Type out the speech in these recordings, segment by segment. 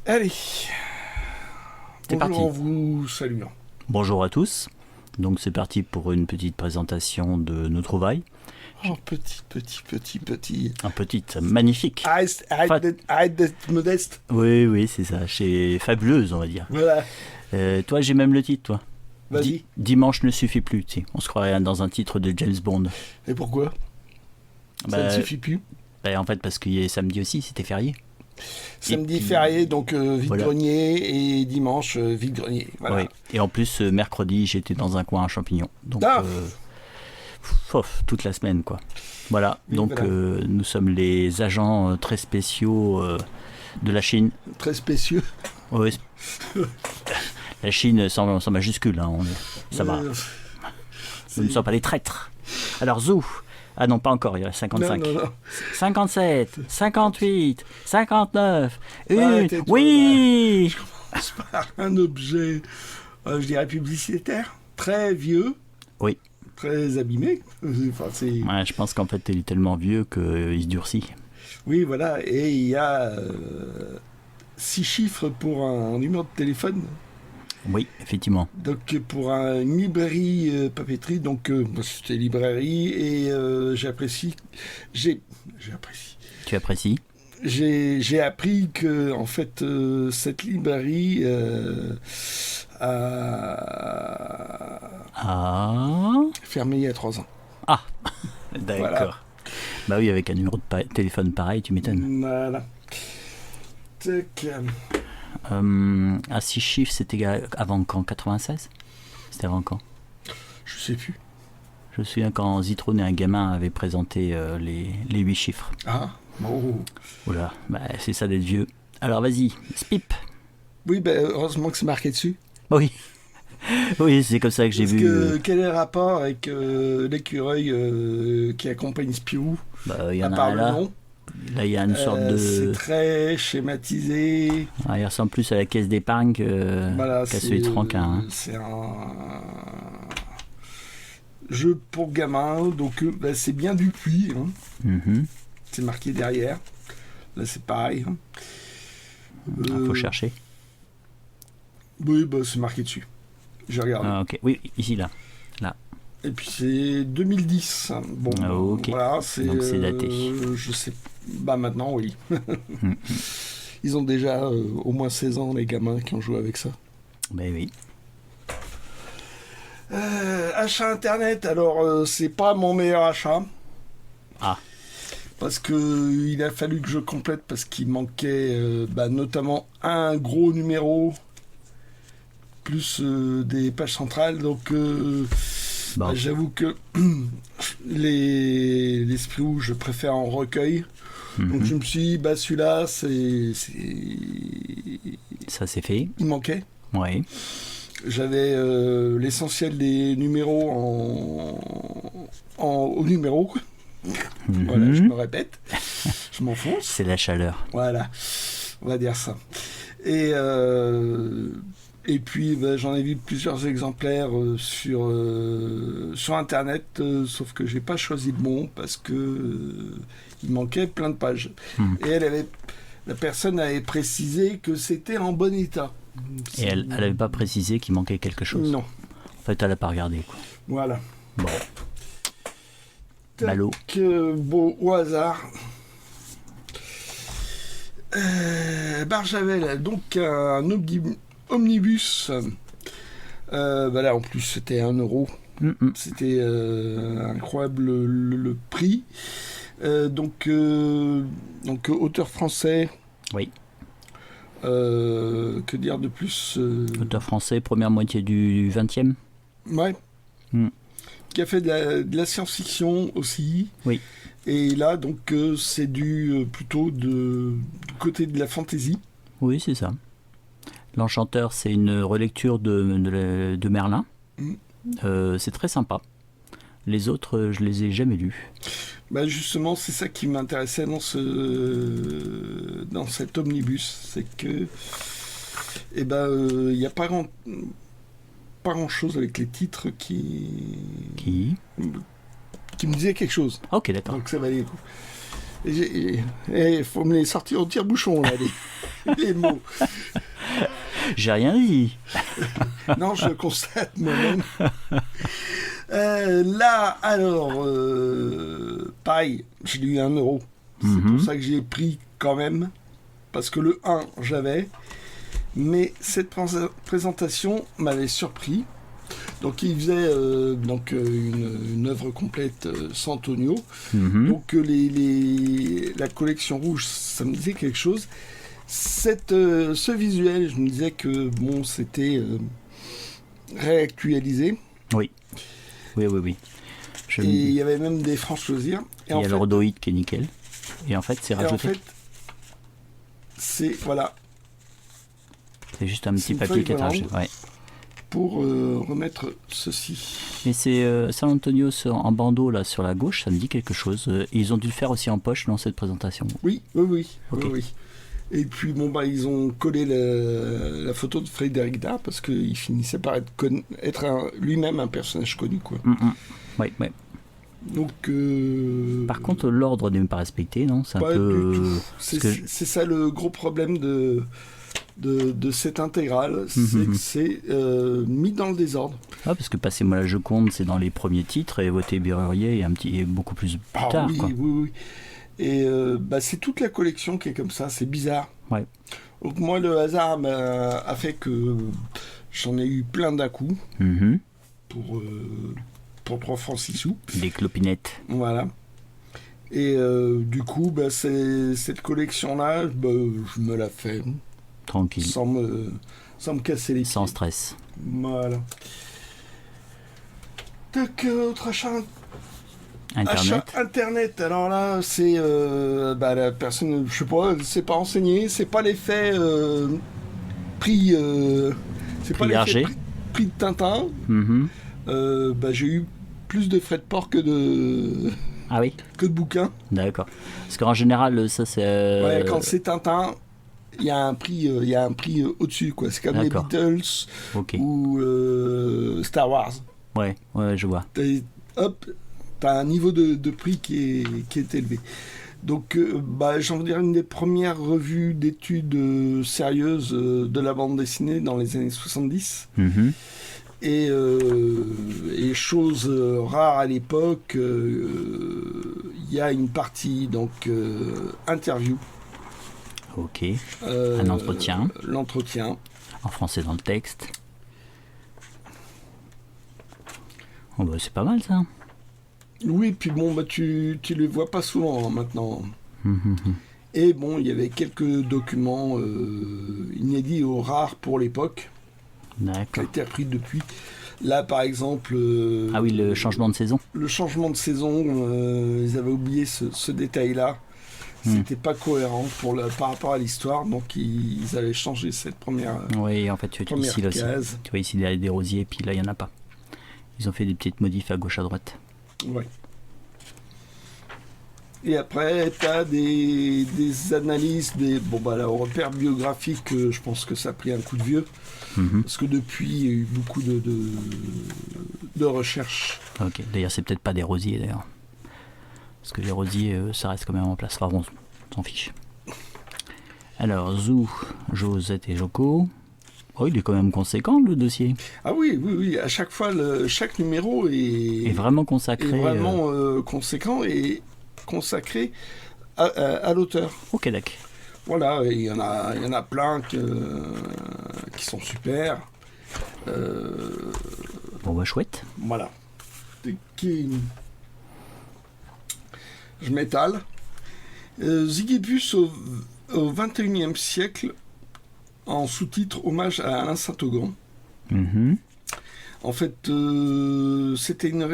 Allez, C'est bonjour parti. en vous saluant. Bonjour à tous. Donc c'est parti pour une petite présentation de nos trouvailles. Oh, petit. Un petit, magnifique. Arrête d'être modeste. Oui, c'est ça. Chez Fabuleuse, on va dire. Voilà, Toi, j'ai même le titre, toi. vas-y. Dimanche ne suffit plus. Tu sais. On se croirait dans un titre de James Bond. Et pourquoi Ça Bah, ne suffit plus. En fait, parce qu'il y a samedi aussi, c'était férié. Samedi puis- férié, donc Voilà. vide-grenier, et dimanche, vide-grenier. Voilà. Oui. Et en plus, mercredi, j'étais dans un coin à champignons. Donc, Ah. toute la semaine, quoi. Voilà. Oui, Donc, voilà. nous sommes les agents très spéciaux de la Chine. Très spécieux. Oui. La Chine sans majuscule, hein, ça va. Euh, Nous ne sommes pas les traîtres. Alors, Zou. Ah non, pas encore, il y a 55. Non. 57, 58, 59, Ouais, une. tais-toi, Oui. C'est pas un objet, je dirais publicitaire, très vieux. Oui. Très abîmé. Enfin, c'est... Ouais, je pense qu'en fait, il est tellement vieux qu'il se durcit. Oui, voilà. Et il y a 6 chiffres pour un numéro de téléphone. Oui, effectivement. Donc pour une librairie papeterie. Donc moi, c'était librairie et j'apprécie. J'apprécie. Tu apprécies? J'ai appris que en fait cette librairie a Ah. fermé il y a 3 ans. Ah. D'accord. Voilà. Bah oui, avec un numéro de téléphone pareil, tu m'étonnes. Voilà. Tac. À 6 chiffres, c'était avant quand? 96? C'était avant quand? Je sais plus. Je me souviens quand Zitrone et un gamin avaient présenté les 8 chiffres. Ah. Oh. Oula, bah, c'est ça d'être vieux. Alors vas-y, spip. Oui, ben, heureusement que c'est marqué dessus. Oui, oui, c'est comme ça que j'ai Parce vu. que quel est le rapport avec l'écureuil qui accompagne Spirou, Bah, il y à en a part un le là. nom? Là, il y a une sorte C'est de. très schématisé. Ah, il ressemble plus à la caisse d'épargne Voilà, qu'à celui de Franquin. Hein. c'est un jeu pour gamins, donc ben, c'est bien du puits. Hein. Mhm. C'est marqué derrière. Là, c'est pareil. Hein. Faut chercher. Oui, ben, c'est marqué dessus. J'ai regardé. Ah, ok, oui, ici là. Et puis c'est 2010. Bon, Ah, ok. voilà, c'est. Donc c'est daté. Je sais. Bah maintenant, oui. Mhm. Ils ont déjà au moins 16 ans, les gamins qui ont joué avec ça. Ben oui. Achat internet, alors c'est pas mon meilleur achat. Ah. Parce que il a fallu que je complète parce qu'il manquait notamment un gros numéro plus des pages centrales. Donc Bon. j'avoue que les Spirou, je préfère en recueil. Donc Mhm. je me suis dit, bah celui-là, Ça c'est fait. il manquait. Oui. J'avais l'essentiel des numéros au numéro. Mhm. Voilà, je me répète. Je m'enfonce. C'est la chaleur. Voilà, on va dire ça. Et puis j'en ai vu plusieurs exemplaires sur Internet, sauf que j'ai pas choisi le bon parce que il manquait plein de pages. Mhm. Et la personne avait précisé que c'était en bon état. Et elle n'avait pas précisé qu'il manquait quelque chose. Non, En fait, elle n'a pas regardé, quoi. voilà. Bon. Tac, Ballot. bon, au hasard. Barjavel, donc un omnibus. Là, en plus, c'était 1 euro. Mhm. C'était incroyable le prix. Donc, auteur français. Oui. Que dire de plus Auteur français, première moitié du 20e. Ouais. Mm. Qui a fait de la science-fiction aussi. Oui. Et là, donc, c'est plutôt du côté de la fantasy. Oui, c'est ça. L'Enchanteur, c'est une relecture de Merlin. Mm. C'est très sympa. Les autres, je les ai jamais lus. Bah justement, c'est ça qui m'intéressait dans cet omnibus, c'est que il n'y a pas grand chose avec les titres qui me disaient quelque chose. Ok, d'accord. Donc ça valait le coup. Il faut me les sortir au tire-bouchon là. les mots. J'ai rien dit. Non, je le constate moi-même. Là, alors, pareil, je l'ai eu 1 euro. C'est pour ça que j'ai pris quand même, parce que le 1, j'avais. Mais cette présentation m'avait surpris. Donc, il faisait une œuvre complète sans Tonio. Donc, la collection rouge, ça me disait quelque chose. Ce visuel, je me disais que bon, c'était réactualisé. Oui. Et il y avait même des francs loisirs. Il y a le rhodoïde qui est nickel. Et en fait, c'est rajouté. En fait, voilà. C'est juste un petit papier qui est rajouté. Ouais. Pour remettre ceci. Et c'est San Antonio en bandeau là sur la gauche, ça me dit quelque chose. Ils ont dû le faire aussi en poche dans cette présentation. Oui. Okay. Oui. Et puis ils ont collé la photo de Frédéric Dard parce qu'il finissait par être lui-même un personnage connu, quoi. Oui. Donc. Par contre, l'ordre n'est pas respecté, non? C'est un peu. Du tout. C'est ça le gros problème de cette intégrale, c'est que c'est mis dans le désordre. Ah, parce que Passez-moi la Joconde, c'est dans les premiers titres, et Voté Berrurier est beaucoup plus tard. Oui, quoi. Oui. Et c'est toute la collection qui est comme ça, c'est bizarre. Ouais. Donc moi, le hasard a fait que j'en ai eu plein d'un coup pour 3 francs 6 sous. Des clopinettes. Voilà. Et du coup, cette collection-là, je me la fais tranquille. Sans me casser les pieds. Sans stress. Voilà. Donc, autre achat Internet. Alors là, c'est la personne, je sais pas, elle s'est pas renseignée, c'est pas l'effet prix, c'est pas l'effet prix de Tintin. J'ai eu plus de frais de port que de bouquins. D'accord. Parce qu'en général, ça c'est. Quand c'est Tintin, il y a un prix, au-dessus, quoi. C'est comme les Beatles ou Star Wars. Ouais, je vois. T'as un niveau de prix qui est élevé. Donc, j'ai envie de dire une des premières revues d'études sérieuses de la bande dessinée dans les années 70. Et chose rare à l'époque, il y a une partie interview. Ok. Un entretien. L'entretien. En français dans le texte. Oh c'est pas mal ça. Oui, puis tu les vois pas souvent maintenant. Et il y avait quelques documents inédits ou rares pour l'époque. D'accord. Qui a été repris depuis. Là, par exemple. le changement de saison. Le changement de saison, ils avaient oublié ce détail-là. C'était pas cohérent par rapport à l'histoire, donc ils avaient changé cette première. Oui, en fait, tu vois ici, case. Tu vois ici, il y a des rosiers, puis là, il n'y en a pas. Ils ont fait des petites modifs à gauche, à droite. Ouais. Et après, tu as des analyses, repères biographiques, je pense que ça a pris un coup de vieux. Parce que depuis, il y a eu beaucoup de recherches. Ok, d'ailleurs, c'est peut-être pas des rosiers, d'ailleurs. Parce que les rosiers, ça reste quand même en place. Enfin bon, on s'en fiche. Alors, Zou, Josette et Joko. Oh, il est quand même conséquent, le dossier. Ah oui. À chaque fois, chaque numéro est vraiment consacré. Est vraiment conséquent et consacré à l'auteur. Ok, d'accord. Voilà, il y en a plein qui sont super. Chouette. Voilà. Je m'étale. Zigibus au XXIe siècle, en sous-titre Hommage à Alain Saint-Augan. En fait, c'était une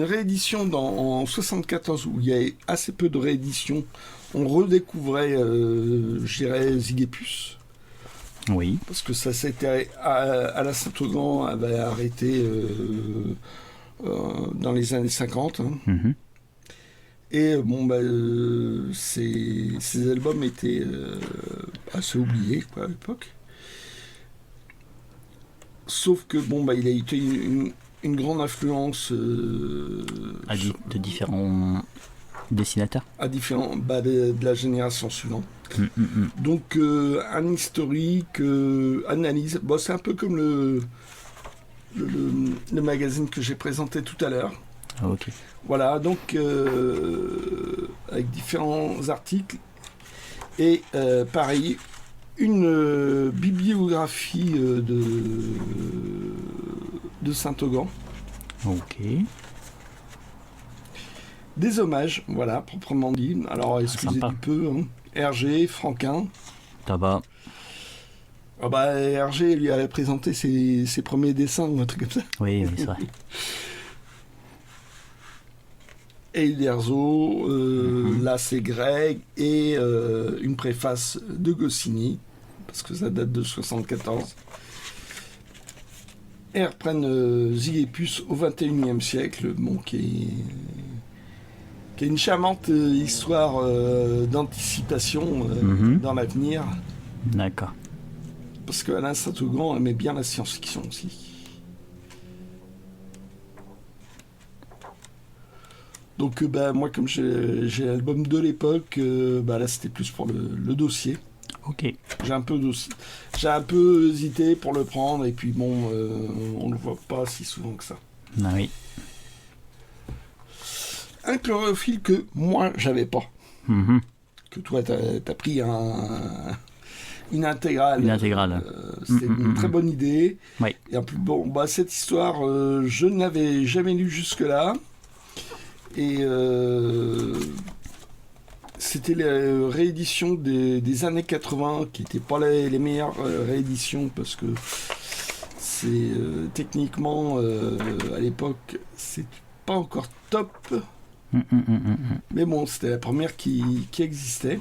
réédition en 74 où il y avait assez peu de rééditions. On redécouvrait, Zigépus. Oui. Parce que ça s'était. Alain Saint-Augan avait arrêté dans les années 50. Et ces albums étaient assez oubliés à l'époque. Sauf que il a été une grande influence de différents dessinateurs. À différents de la génération suivante. Donc un historique, analyse. Bon, c'est un peu comme le magazine que j'ai présenté tout à l'heure. Ah, ok. Voilà, donc avec différents articles. Et pareil, une bibliographie de Saint-Augan. Ok. Des hommages, voilà, proprement dit. Alors, excusez sympa. du peu. Hein. Hergé, Franquin. Ça va. Ah bah, Hergé lui avait présenté ses premiers dessins ou un truc comme ça. Oui, c'est vrai. Et Uderzo, là c'est Greg, et une préface de Goscinny, parce que ça date de 74. Et reprennent Zygépus au XXIe siècle, bon, qui est une charmante histoire d'anticipation dans l'avenir, D'accord. parce que Alain Saint-Augan aimait bien la science-fiction aussi. Donc bah, moi, comme j'ai l'album de l'époque, bah, là c'était plus pour le dossier. Ok. J'ai un peu hésité pour le prendre, et puis bon, on ne le voit pas si souvent que ça. Ah oui. Un chlorophylle que moi j'avais pas. Mhm. Que toi t'as pris une intégrale. Une intégrale. C'était une très bonne idée. Oui. Et en plus, bon, bah, cette histoire, je ne l'avais jamais lue jusque-là. Et c'était les rééditions des années 80 qui n'étaient pas les meilleures rééditions, parce que c'est techniquement à l'époque c'est pas encore top. Mais bon, c'était la première qui existait.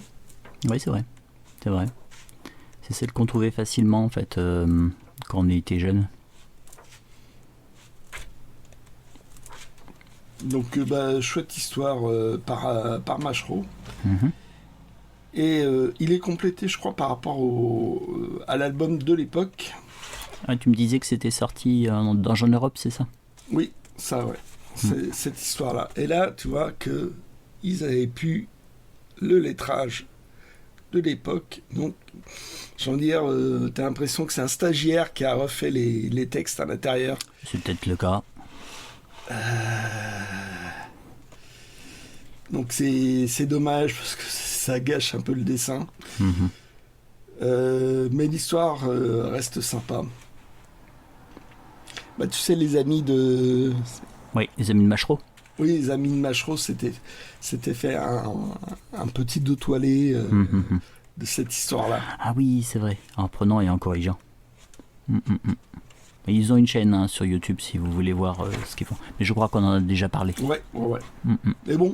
Oui, c'est vrai. C'est vrai. C'est celle qu'on trouvait facilement en fait quand on était jeune. Donc bah, chouette histoire par Machereau. Mhm. Et il est complété, je crois, par rapport à l'album de l'époque. Ah, tu me disais que c'était sorti dans Jeune Europe, c'est ça? Oui, ça, ouais. C'est cette histoire-là. Et là, tu vois que ils avaient pu le lettrage de l'époque. Donc, j'ai envie de dire, t'as l'impression que c'est un stagiaire qui a refait les textes à l'intérieur. C'est peut-être le cas. Donc, c'est dommage parce que ça gâche un peu le dessin. Mhm. Mais l'histoire reste sympa. Bah, tu sais, les amis de... Oui, les amis de Machereau. Oui, les amis de Machereau s'étaient fait un petit dos toilé de cette histoire-là. Ah oui, c'est vrai. En prenant et en corrigeant. Et ils ont une chaîne sur YouTube si vous voulez voir ce qu'ils font. Mais je crois qu'on en a déjà parlé. Ouais. Mais bon,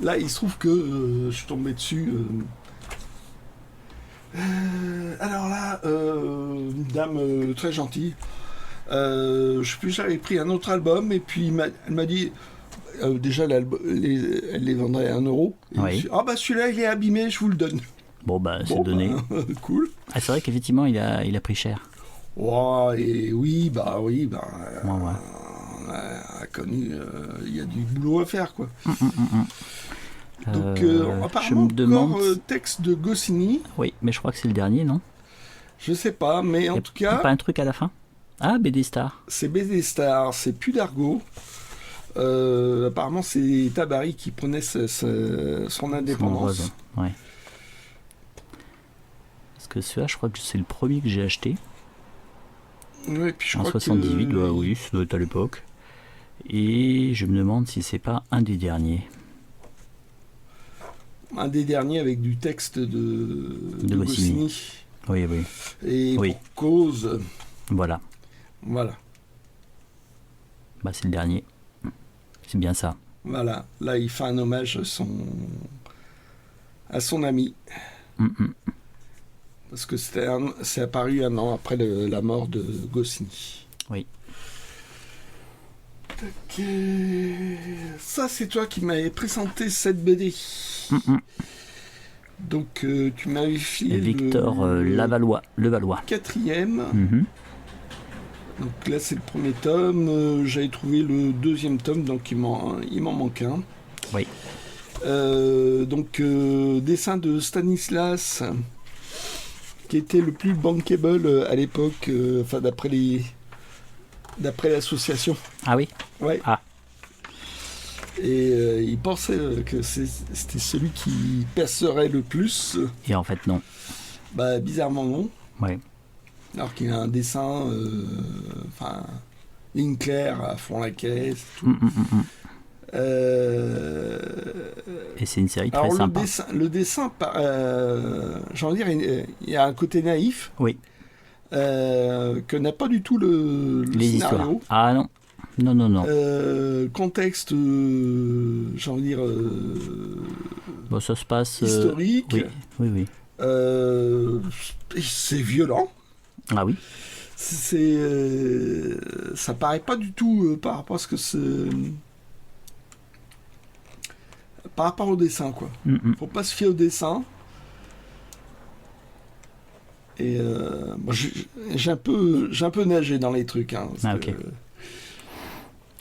là, il se trouve que je suis tombé dessus. Alors là, une dame très gentille. Je sais plus, j'avais pris un autre album, et puis elle m'a dit... déjà, elle les vendrait à 1 €. Et Oui. je suis, ah bah celui-là, il est abîmé, je vous le donne. Bon, bah, c'est Bon, donné. bah, cool. Ah, c'est vrai qu'effectivement, il a pris cher. Oh, et oui, Ouais. on a connu, il y a du boulot à faire, quoi. Donc, apparemment, je me demande... encore texte de Goscinny, Oui, mais je crois que c'est le dernier, non? je sais pas, mais en tout Y a cas, pas un truc à la fin? Ah, BD Star. c'est BD Star, c'est plus d'argot. Apparemment, c'est Tabary qui prenait son indépendance. Ouais. Parce que celui-là, je crois que c'est le premier que j'ai acheté. Ouais, puis je En crois 78, que... bah oui, ça doit être à l'époque. Et je me demande si c'est pas un des derniers. Un des derniers avec du texte de Goscinny. Oui. Et Oui. pour cause, Voilà. voilà. Bah, c'est le dernier. C'est bien ça. Voilà, là il fait un hommage à son ami. Parce que c'est apparu 1 an après la mort de Goscinny. Oui. Ok. Ça, c'est toi qui m'avais présenté cette BD. Donc tu m'avais filé Victor Levallois. 4e. Mhm. Donc là c'est le premier tome. J'avais trouvé le 2e tome, donc il m'en manque un. Oui. Donc, dessin de Stanislas, qui était le plus bankable à l'époque, enfin d'après l'association. Ah oui. Ouais. Ah. Et il pensait que c'était celui qui percerait le plus. Et en fait, non. Bah, bizarrement, non. Ouais. Alors qu'il a un dessin, ligne claire, à fond la caisse. Tout. Et c'est une série très Alors, sympa. Le dessin, j'ai envie de dire, il y a un côté naïf. Oui. Que n'a pas du tout le Les scénario. histoires. Ah non. Non. Contexte, j'ai envie de dire, Bon, ça se passe... historique. Oui. C'est violent. Ah oui. Ça paraît pas du tout par rapport à ce que c'est... Par rapport au dessin, quoi. Faut pas se fier au dessin. Et moi, j'ai un peu nagé dans les trucs. Hein, ok.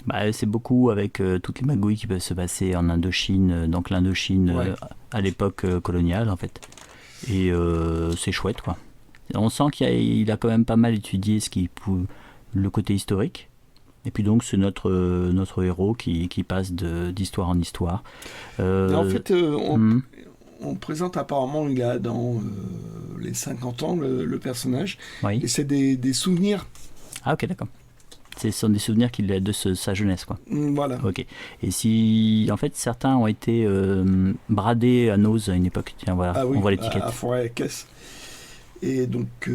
Bah, c'est beaucoup avec toutes les magouilles qui peuvent se passer en Indochine, donc l'Indochine à l'époque coloniale en fait. Et c'est chouette quoi. On sent qu'il a quand même pas mal étudié le côté historique. Et puis donc c'est notre héros qui passe d'histoire en histoire. En fait, on présente apparemment, il a dans les 50 ans le personnage. Oui. Et c'est des souvenirs. Ah ok, d'accord. Ce sont des souvenirs qu'il a de sa jeunesse, quoi. Voilà. Ok. Et si, en fait, certains ont été bradés à Nose à une époque. Tiens, voilà, ah oui, on voit l'étiquette. À Forêt-Caisse. Et donc,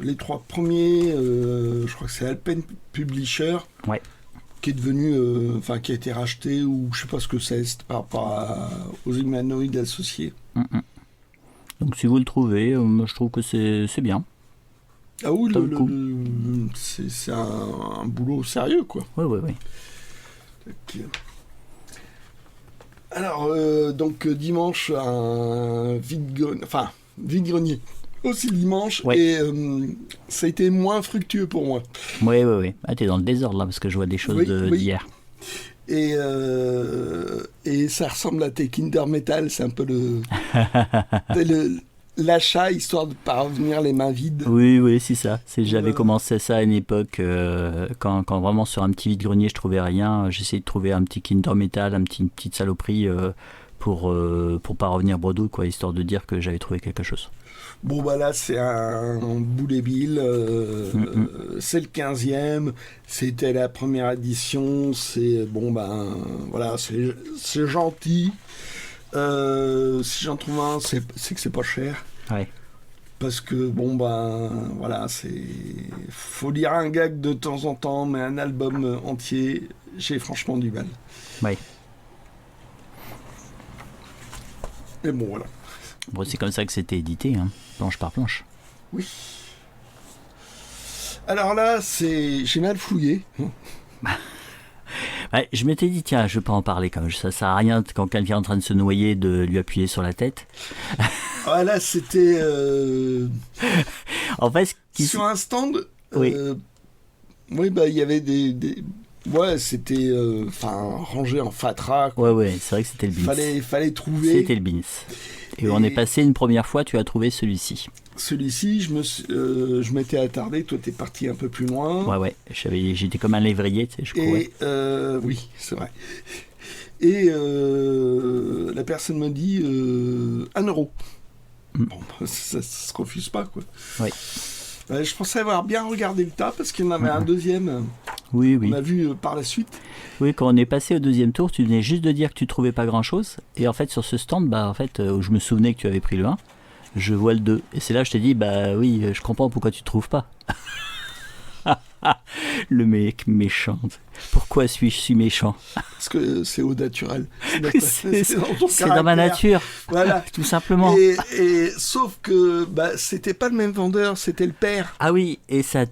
les 3 premiers, je crois que c'est Alpen Publisher, qui est devenu, qui a été racheté, ou je sais pas ce que c'est par rapport aux humanoïdes associés. Donc, si vous le trouvez, je trouve que c'est bien. Ah oui, c'est un boulot sérieux, quoi. Oui. Okay. Alors, donc dimanche, un vide-grenier. Aussi dimanche, et ça a été moins fructueux pour moi. Oui. Ah, t'es dans le désordre là, parce que je vois des choses d'hier. Et ça ressemble à tes Kinder Metal, c'est un peu l'achat, histoire de ne pas revenir les mains vides. Oui, c'est ça. J'avais commencé ça à une époque, quand vraiment sur un petit vide-grenier je trouvais rien, j'essayais de trouver un petit Kinder Metal, une petite saloperie pour pas revenir bredouille, quoi, histoire de dire que j'avais trouvé quelque chose. Bon, bah là, c'est un boulet bill, c'est le 15e, c'était la première édition, c'est, voilà, c'est gentil. Si j'en trouve un, c'est que c'est pas cher. Ouais. Parce que, voilà, faut lire un gag de temps en temps, mais un album entier, j'ai franchement du mal. Ouais. Et bon, voilà. Bon, c'est comme ça que c'était édité, hein, planche par planche. Oui. Alors là, j'ai mal fouillé. Ouais, je m'étais dit, tiens, je vais pas en parler quand même. Ça sert à rien quand quelqu'un est en train de se noyer de lui appuyer sur la tête. Voilà, c'était... En fait, sur un stand, oui, il y avait ouais, c'était rangé en fatras. Ouais, c'est vrai que c'était le beans. Fallait trouver. C'était le beans. Et on est passé une première fois, tu as trouvé celui-ci. Celui-ci, je m'étais attardé, toi t'es parti un peu plus loin. Ouais, j'étais comme un lévrier, tu sais, je courais. Et oui, c'est vrai. Et la personne me dit 1 euro. Bon, ça se refuse pas, quoi. Oui. Je pensais avoir bien regardé le tas parce qu'il y en avait un deuxième. Oui. On a vu par la suite. Oui, quand on est passé au deuxième tour, tu venais juste de dire que tu trouvais pas grand-chose. Et en fait, sur ce stand, où je me souvenais que tu avais pris le 1, je vois le 2. Et c'est là que je t'ai dit, oui, je comprends pourquoi tu trouves pas. Le mec méchant. Pourquoi suis-je méchant? Parce que c'est au naturel. C'est dans ma nature. Voilà. Tout simplement. Et sauf que c'était pas le même vendeur, c'était le père. Ah oui, et c'est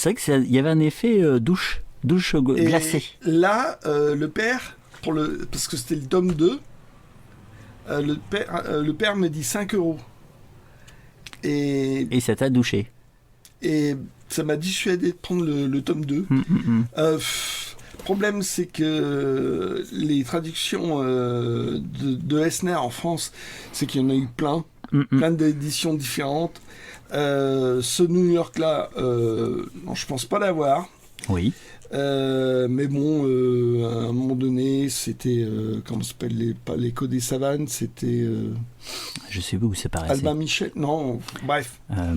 vrai qu'il y avait un effet douche glacée. Là, le père, parce que c'était le tome 2, le père me dit 5 euros. Et ça t'a douché. Et ça m'a dissuadé de prendre le tome 2. Le problème, c'est que les traductions de Esner en France, c'est qu'il y en a eu plein d'éditions différentes. Ce New York-là, non, je pense pas l'avoir. Oui. Mais bon, à un moment donné, c'était comment ça s'appelle pas l'écho des savanes, c'était Je sais pas où c'est pareil. Albin Michel, non, bref. Ah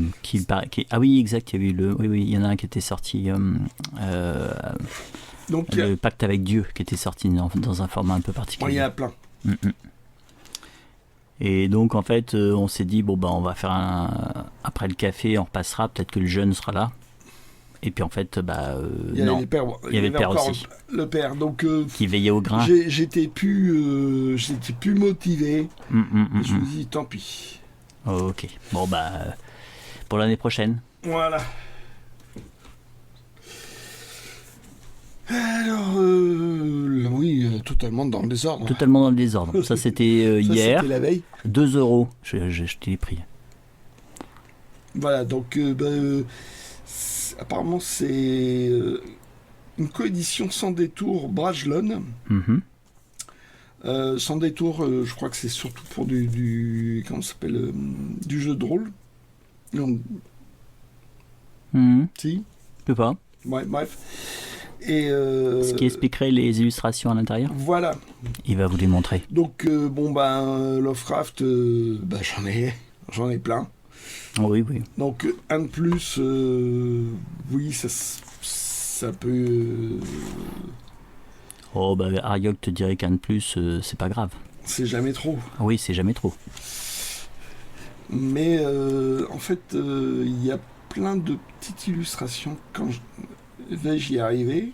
oui, exact, il y a eu il y en a un qui était sorti. Donc le Pacte avec Dieu, qui était sorti dans un format un peu particulier. il y en a plein. Et donc en fait, on s'est dit bon on va faire après le café, on repassera. Peut-être que le jeune sera là. Et puis en fait, il y avait non. il y avait le père encore aussi. Le père, donc Qui veillait au grain. j'étais plus motivé. Et je me dis tant pis. Oh, ok. Bon pour l'année prochaine. Voilà. Alors oui, totalement dans le désordre. Totalement dans le désordre. Ça c'était hier. C'était la veille. 2 €. Je t'ai pris. Voilà, donc apparemment c'est une coédition sans détour Brajlon. Sans détour, je crois que c'est surtout pour du comment ça s'appelle du jeu de rôle. Donc, si. Je peux pas. Ouais, bref. Et ce qui expliquerait les illustrations à l'intérieur. Voilà. Il va vous les montrer. Donc Lovecraft, j'en ai plein. Oh, oui. Donc un de plus, oui, ça peut. Ariok te dirait qu'un de plus, c'est pas grave. C'est jamais trop. Oui, c'est jamais trop. Mais en fait, il y a plein de petites illustrations quand vais-je y arriver.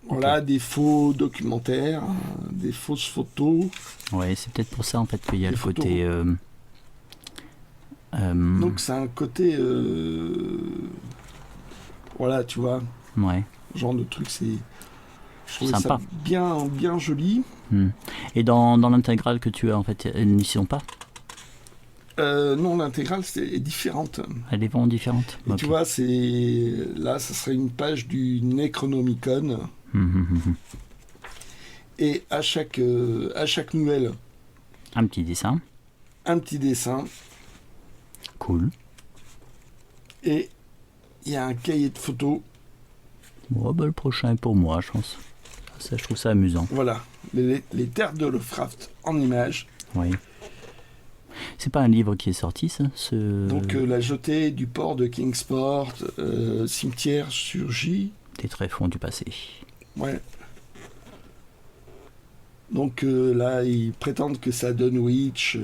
Voilà, des faux documentaires, des fausses photos. Ouais, c'est peut-être pour ça en fait qu'il y a le côté. Donc c'est un côté, voilà, tu vois. Ouais. Genre de truc, je trouvais sympa. Ça bien joli. Et dans l'intégrale que tu as en fait, elles n'y sont pas. Non, l'intégrale est différente. Elle est vraiment différente. Et tu vois, là, ça serait une page du Necronomicon. Et à chaque nouvelle, un petit dessin. Cool. Et il y a un cahier de photos. Le prochain est pour moi, je pense. Ça, je trouve ça amusant. Voilà, les terres de Lovecraft en images. Oui. C'est pas un livre qui est sorti, ça Donc la jetée du port de Kingsport, cimetière surgit. Des tréfonds du passé. Ouais. Donc là, ils prétendent que ça donne Witch.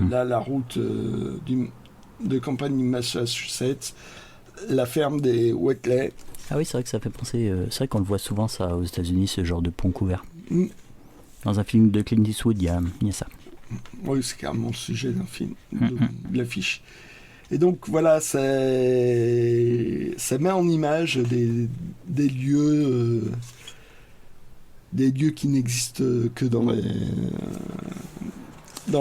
Là, la route de campagne Massachusetts, la ferme des Wheatley. Ah oui, c'est vrai que ça fait penser. C'est vrai qu'on le voit souvent ça aux États-Unis, ce genre de pont couvert. Dans un film de Clint Eastwood, il y a ça. Oui, c'est carrément le sujet d'un film, de l'affiche. Et donc voilà, ça met en image des lieux qui n'existent que dans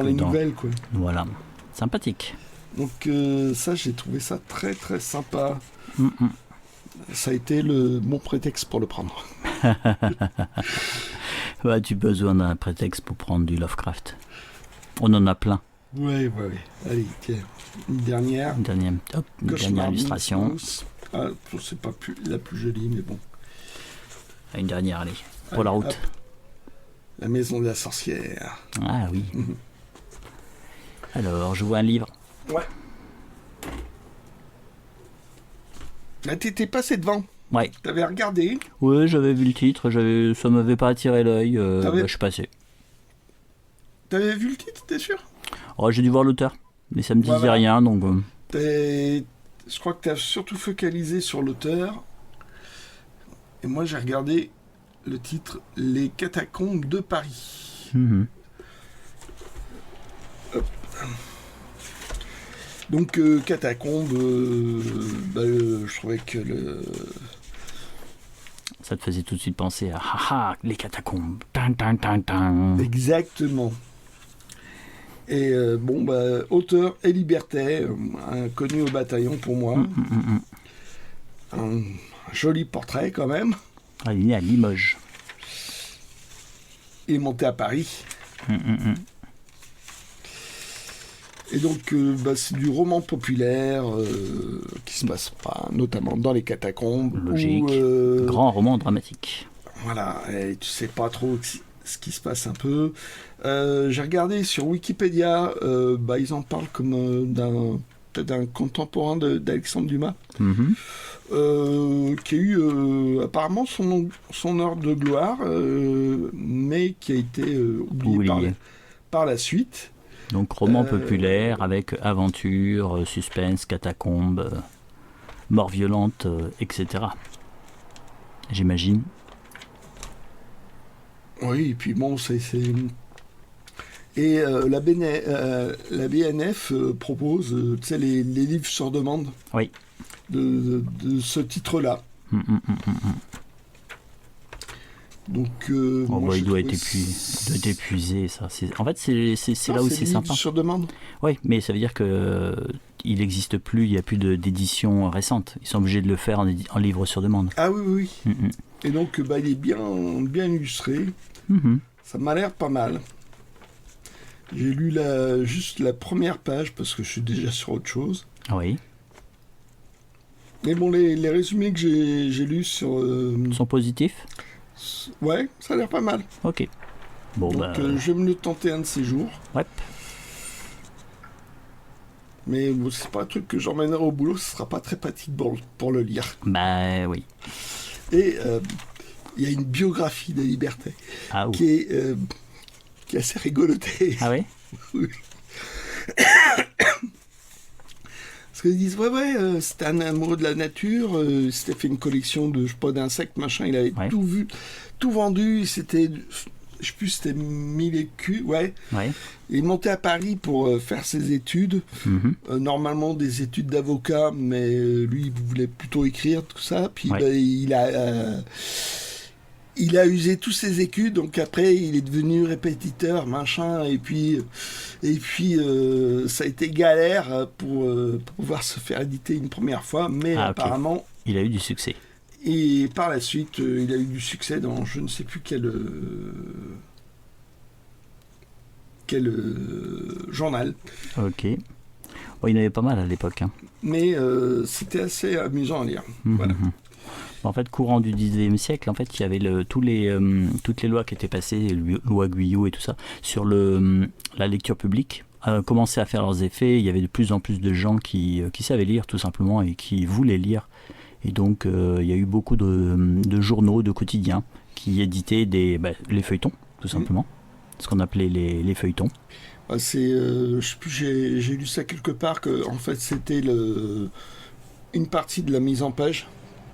les nouvelles, quoi. Voilà, sympathique. Donc ça, j'ai trouvé ça très très sympa. Ça a été le bon prétexte pour le prendre. Tu as besoin d'un prétexte pour prendre du Lovecraft. On en a plein. Ouais. Allez, tiens, une dernière. Une dernière illustration. C'est pas la plus jolie, mais bon. Une dernière, allez. Pour la route. Hop. La maison de la sorcière. Ah oui. Alors, je vois un livre. Ouais. Là, t'étais passé devant. Ouais. T'avais regardé. Ouais, j'avais vu le titre, ça m'avait pas attiré l'œil. Je suis passé. T'avais vu le titre, t'es sûr? J'ai dû voir l'auteur, mais ça me disait rien, donc. Je crois que t'as surtout focalisé sur l'auteur. Et moi, j'ai regardé le titre Les catacombes de Paris. Hop. Donc, catacombes, je trouvais que Ça te faisait tout de suite penser à les catacombes. Exactement. Et auteur et liberté, inconnu au bataillon pour moi. joli portrait quand même. Ah, il est né à Limoges. Il est monté à Paris. Et donc, c'est du roman populaire qui se passe notamment dans les catacombes. Logique. Grand roman dramatique. Voilà, et tu sais pas trop ce qui se passe un peu. J'ai regardé sur Wikipédia, ils en parlent comme d'un contemporain d'Alexandre Dumas, qui a eu apparemment son heure de gloire, mais qui a été oublié par la suite. Donc roman populaire avec aventure, suspense, catacombes, mort violente, etc. J'imagine. Oui, et puis bon, c'est... Et la BNF propose les livres sur demande de ce titre-là. Donc, il doit être épuisé, ça. En fait, c'est là où c'est sympa. Sur demande. Oui, mais ça veut dire que il n'existe plus, il n'y a plus d'édition récente. Ils sont obligés de le faire en livre sur demande. Ah oui. Et donc, il est bien illustré. Ça m'a l'air pas mal. J'ai lu juste la première page parce que je suis déjà sur autre chose. Oui. Mais bon, les résumés que j'ai lus sur... sont positifs. Ouais, ça a l'air pas mal. Ok. Bon, donc, je vais me le tenter un de ces jours. Ouais. Mais bon, c'est pas un truc que j'emmènerai au boulot, ce sera pas très pratique pour le lire. Bah oui. Et il y a une biographie de Liberté qui est assez rigolotée. Ah oui. Oui. Parce qu'ils disent, c'était un amoureux de la nature, il s'était fait une collection d'insectes, machin, il avait tout vu, tout vendu, c'était, je sais plus, c'était 1000 écus, Il est monté à Paris pour faire ses études, normalement des études d'avocat, mais lui, il voulait plutôt écrire, tout ça, puis il a usé tous ses écus, donc après il est devenu répétiteur, machin, et puis ça a été galère pour pouvoir se faire éditer une première fois, mais apparemment... Il a eu du succès. Et par la suite, il a eu du succès dans je ne sais plus quel journal. Ok. Bon, il y en avait pas mal à l'époque. Hein. Mais c'était assez amusant à lire. Voilà. En fait, courant du 19e siècle, en fait, il y avait toutes les lois qui étaient passées, loi Guyot et tout ça, sur la lecture publique, commençaient à faire leurs effets. Il y avait de plus en plus de gens qui savaient lire, tout simplement, et qui voulaient lire. Et donc, il y a eu beaucoup de journaux, de quotidiens, qui éditaient les feuilletons, tout simplement. Ce qu'on appelait les feuilletons. Je sais plus, j'ai lu ça quelque part, que en fait, c'était une partie de la mise en page.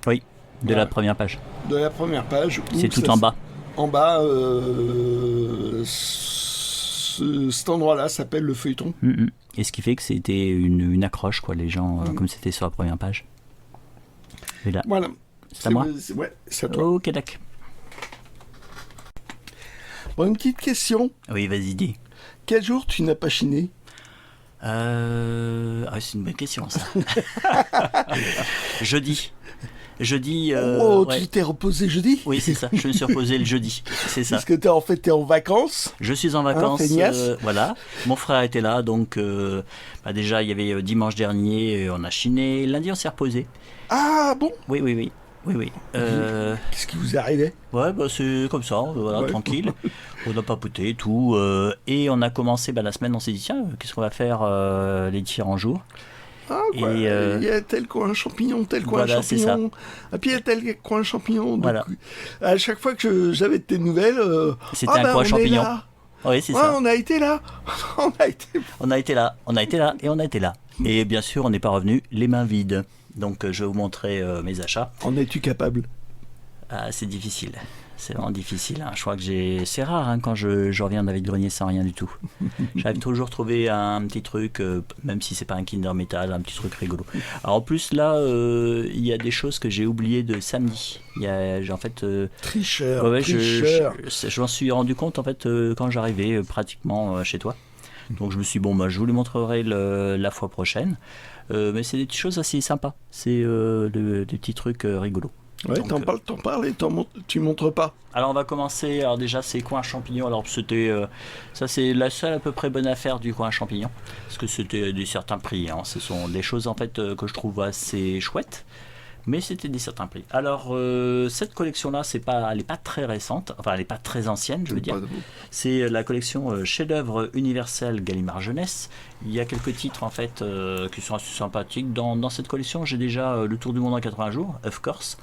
Oui. De la première page. De la première page. C'est tout en bas. En bas, cet endroit-là s'appelle le feuilleton. Et ce qui fait que c'était une accroche, quoi, les gens, comme c'était sur la première page. Et là, voilà. C'est à moi. Ouais, c'est à toi. Ok, d'accord. Bon, une petite question. Oui, vas-y, dis. Quel jour tu n'as pas chiné ? C'est une bonne question, ça. Jeudi. Jeudi. Tu t'es reposé jeudi ? Oui, c'est ça. Je me suis reposé le jeudi. C'est ça. Parce que t'es en vacances. Je suis en vacances. Voilà. Mon frère était là, donc déjà il y avait dimanche dernier, on a chiné. Lundi, on s'est reposé. Ah bon ? Oui. Qu'est-ce qui vous est arrivé ? Ouais, c'est comme ça, tranquille. On a papoté, tout. Et on a commencé la semaine, on s'est dit, tiens, qu'est-ce qu'on va faire les différents jours ? Il y a tel coin champignon, tel coin champignon. Et puis il y a tel coin champignon. Donc, à chaque fois que j'avais de tes nouvelles, c'était un coin champignon. Oui, c'est ça. On a été là. On a été là et on a été là. Et bien sûr, on n'est pas revenu les mains vides. Donc je vais vous montrer mes achats. En es-tu capable ? C'est difficile. C'est vraiment difficile. Hein. Je crois que c'est rare quand je reviens de vide-grenier sans rien du tout. J'arrive toujours à trouver un petit truc, même si c'est pas un Kinder Metal, un petit truc rigolo. Alors en plus là, il y a des choses que j'ai oubliées de samedi. En fait. Tricheur. Tricheur. Je m'en suis rendu compte en fait quand j'arrivais pratiquement chez toi. Donc je me suis dit, je vous les montrerai la fois prochaine. Mais c'est des petites choses assez sympas. C'est des petits trucs rigolos. Ouais, Donc, t'en parles et tu montres pas. alors on va commencer, alors déjà c'est coin champignon, alors c'était, ça c'est la seule à peu près bonne affaire du coin champignon, parce que c'était des certains prix, hein. Ce sont des choses en fait que je trouve assez chouettes, mais c'était des certains prix. Alors cette collection là, elle n'est pas très récente, enfin elle n'est pas très ancienne je veux dire, c'est la collection chef-d'œuvre universel Gallimard Jeunesse. Il y a quelques titres en fait qui sont assez sympathiques, dans cette collection j'ai déjà Le Tour du Monde en 80 jours, of course,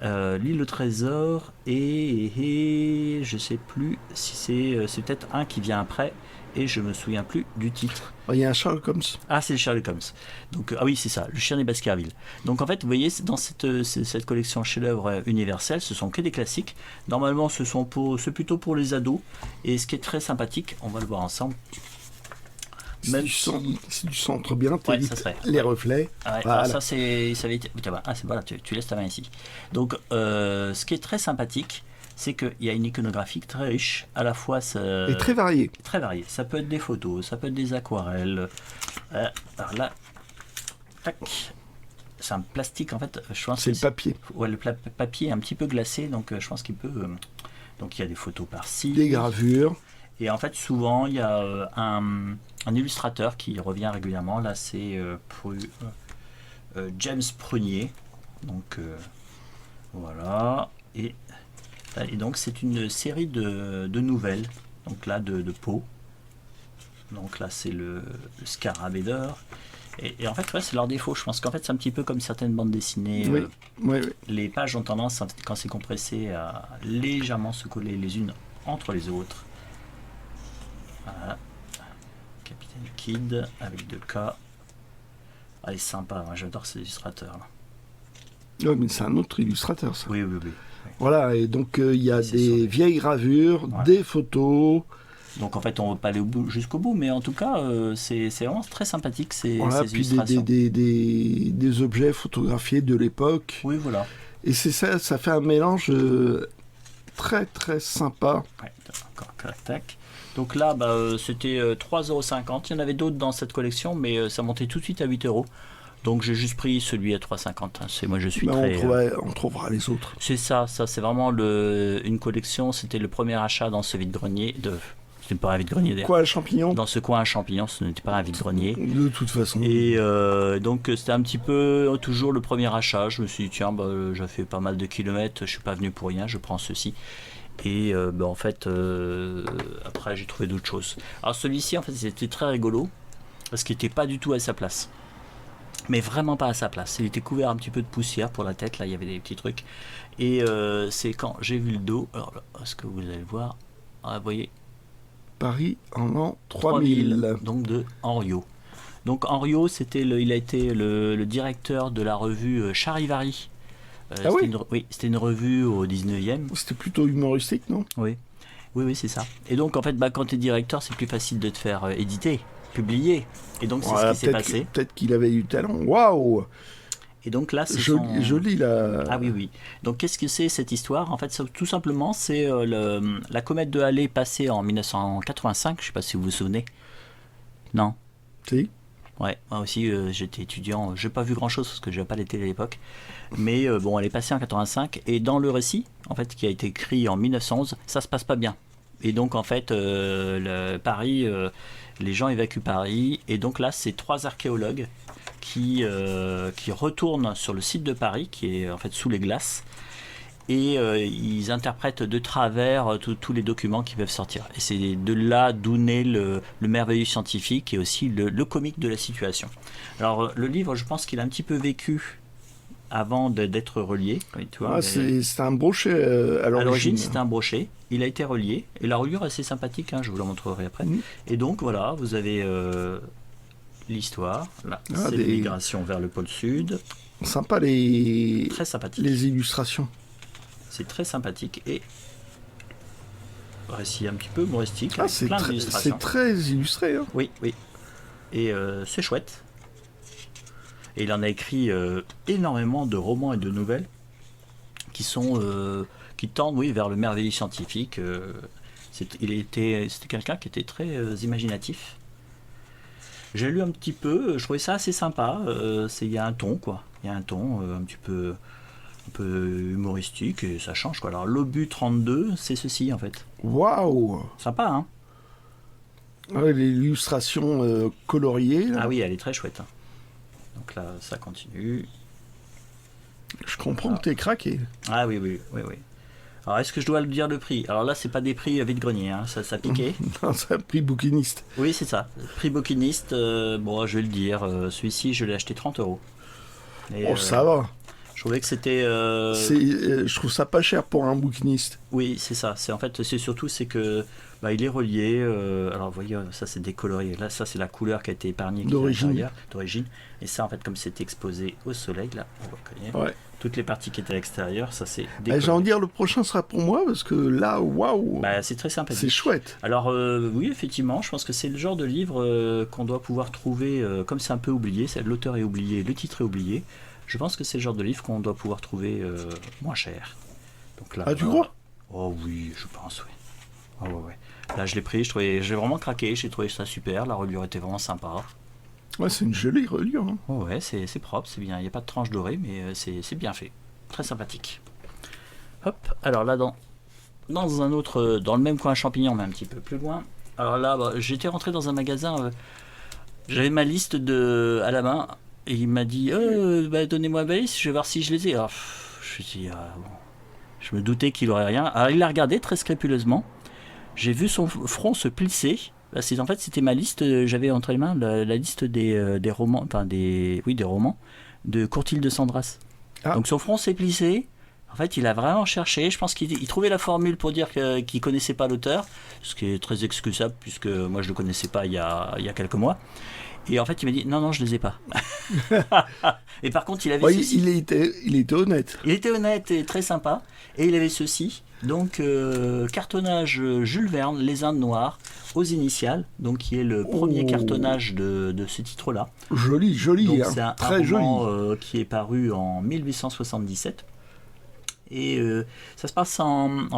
L'île au trésor et je sais plus si c'est peut-être un qui vient après et je me souviens plus du titre. Il y a un Sherlock Holmes. Ah, c'est le Sherlock Holmes. Donc ah oui, c'est ça, le chien des Baskerville. Donc en fait, vous voyez, dans cette collection chef-d'œuvre universelle, ce sont que des classiques. Normalement, c'est plutôt pour les ados et ce qui est très sympathique, on va le voir ensemble. Même si tu centres bien, ouais, ça serait. Les reflets. Ouais, voilà. Alors ça c'est voilà, tu laisses ta main ici. Donc ce qui est très sympathique, c'est qu'il y a une iconographie très riche, à la fois et très variée. Très variée. Ça peut être des photos, ça peut être des aquarelles. Alors là, tac. C'est un plastique en fait. Je pense c'est le papier. Ouais, le papier est un petit peu glacé, donc je pense qu'il peut. Donc il y a des photos par-ci. Des gravures. Et en fait, souvent, il y a un illustrateur qui revient régulièrement. Là, c'est James Prunier. Donc, voilà. Et donc, c'est une série de nouvelles. Donc là, de Poe. Donc là, c'est le Scarabée d'or. Et en fait, ouais, c'est leur défaut. Je pense qu'en fait, c'est un petit peu comme certaines bandes dessinées. Oui. Oui. Les pages ont tendance, quand c'est compressé, à légèrement se coller les unes entre les autres. Voilà. Capitaine Kidd avec 2K. Ah, il est sympa, moi j'adore ces illustrateurs là. Oui, mais c'est un autre illustrateur ça. Oui. Voilà, et donc il y a des vieilles gravures, ouais. Des photos. Donc en fait on ne va pas aller jusqu'au bout, mais en tout cas c'est vraiment très sympathique ces illustrations. Des objets photographiés de l'époque. Oui, voilà. Et c'est ça fait un mélange très très sympa. Ouais, encore tac. Donc là, c'était 3,50 €. Il y en avait d'autres dans cette collection, mais ça montait tout de suite à 8 €. Donc j'ai juste pris celui à 3,50 €. Moi, je suis très... On trouvera les autres. C'est ça. C'est vraiment une collection. C'était le premier achat dans ce vide-grenier. C'était pas un vide-grenier d'ailleurs. Quoi, un champignon ? Dans ce coin à champignons, ce n'était pas un vide-grenier. De toute façon. Et donc c'était un petit peu toujours le premier achat. Je me suis dit, tiens, j'ai fait pas mal de kilomètres. Je suis pas venu pour rien. Je prends ceci. Et en fait, après j'ai trouvé d'autres choses. Alors celui-ci, en fait, c'était très rigolo parce qu'il n'était pas du tout à sa place. Mais vraiment pas à sa place. Il était couvert un petit peu de poussière pour la tête. Là, il y avait des petits trucs. Et c'est quand j'ai vu le dos. Alors là, est-ce que vous allez le voir ? Ah, vous voyez ? Paris en l'an 3000. Donc de Henriot. Donc Henriot, il a été le directeur de la revue Charivari. C'était une revue au 19e. C'était plutôt humoristique, non ? Oui, c'est ça. Et donc, en fait, quand tu es directeur, c'est plus facile de te faire éditer, publier. Et donc, c'est ce qui s'est passé. Peut-être qu'il avait du talent. Waouh ! Et donc là, c'est joli là. Ah oui. Donc, qu'est-ce que c'est cette histoire ? En fait, tout simplement, c'est la comète de Halley passée en 1985. Je ne sais pas si vous vous souvenez. Non ? Si. Ouais, moi aussi j'étais étudiant, j'ai pas vu grand chose parce que j'avais pas les télés à l'époque, mais elle est passée en 85 et dans le récit en fait qui a été écrit en 1911, ça se passe pas bien. Et donc en fait Paris, les gens évacuent Paris et donc là c'est 3 archéologues qui retournent sur le site de Paris qui est en fait sous les glaces. Et ils interprètent de travers tous les documents qui peuvent sortir. Et c'est de là d'où naît le merveilleux scientifique et aussi le comique de la situation. Alors le livre, je pense qu'il a un petit peu vécu avant d'être relié. Tu vois, c'est un brochet à l'origine. À l'origine, c'était un brochet. Il a été relié. Et la reliure est assez sympathique, je vous la montrerai après. Et donc voilà, vous avez l'histoire. Là, c'est l'immigration vers le pôle sud. Sympa très sympathique. Les illustrations. C'est très sympathique et récit un petit peu humoristique. C'est très illustré. Hein. Oui. Et c'est chouette. Et il en a écrit énormément de romans et de nouvelles qui tendent vers le merveilleux scientifique. C'était quelqu'un qui était très imaginatif. J'ai lu un petit peu, je trouvais ça assez sympa. Il y a un ton, quoi. Il y a un ton un petit peu un peu humoristique et ça change quoi. Alors l'Obus 32, c'est ceci en fait. Waouh! Sympa, hein? Ouais, l'illustration coloriée. Là. Ah oui, elle est très chouette. Hein. Donc là, ça continue. Je comprends que t'es craqué. Ah oui. Alors est-ce que je dois le dire le prix? Alors là, c'est pas des prix vide-grenier, hein. Ça piquait. Non, c'est un prix bouquiniste. Oui, c'est ça. Prix bouquiniste, bon, je vais le dire. Celui-ci, je l'ai acheté 30 €. Et, Oh, ça va. je trouvais que c'était. Je trouve ça pas cher pour un bouquiniste. Oui, c'est ça. C'est en fait, c'est surtout c'est que il est relié. Alors vous voyez, ça c'est décoloré. Là, ça c'est la couleur qui a été épargnée qui est à l'intérieur, d'origine. Et ça, en fait, comme c'est exposé au soleil, là, on reconnaît. Ouais. Toutes les parties qui étaient à l'extérieur, ça c'est décoloré. J'ai envie de dire le prochain sera pour moi parce que là, waouh. C'est très sympathique. C'est chouette. Alors oui, effectivement, je pense que c'est le genre de livre qu'on doit pouvoir trouver, comme c'est un peu oublié, l'auteur est oublié, le titre est oublié. Je pense que c'est le genre de livre qu'on doit pouvoir trouver moins cher. Donc là, tu crois? Oh oui, je pense, oui. Oh, ouais. Là, je l'ai pris, j'ai vraiment craqué, j'ai trouvé ça super, la reliure était vraiment sympa. Ouais, c'est une jolie reliure. Hein. Oh, ouais, c'est propre, c'est bien. Il n'y a pas de tranche dorée, mais c'est bien fait. Très sympathique. Hop, alors là, dans un autre, dans le même coin champignon, mais un petit peu plus loin. Alors là, j'étais rentré dans un magasin, j'avais ma liste à la main, et il m'a dit donnez-moi ma liste, je vais voir si je les ai. Alors, je me suis dit, bon. Je me doutais qu'il n'aurait rien. Alors il l'a regardé très scrupuleusement. J'ai vu son front se plisser. En fait, c'était ma liste. J'avais entre les mains la liste des romans, des romans de Courtille de Sandras. Ah. Donc son front s'est plissé. En fait, il a vraiment cherché. Je pense qu'il trouvait la formule pour dire qu'il connaissait pas l'auteur, ce qui est très excusable puisque moi je le connaissais pas il y a quelques mois. Et en fait, il m'a dit non, je les ai pas. Et par contre, il avait ceci. Il était honnête. Il était honnête et très sympa. Et il avait ceci. Donc, cartonnage Jules Verne, Les Indes Noires, aux initiales. Donc, qui est le premier cartonnage de ce titre-là. Joli. Donc, hein, c'est très joli. Qui est paru en 1877. Et ça se passe en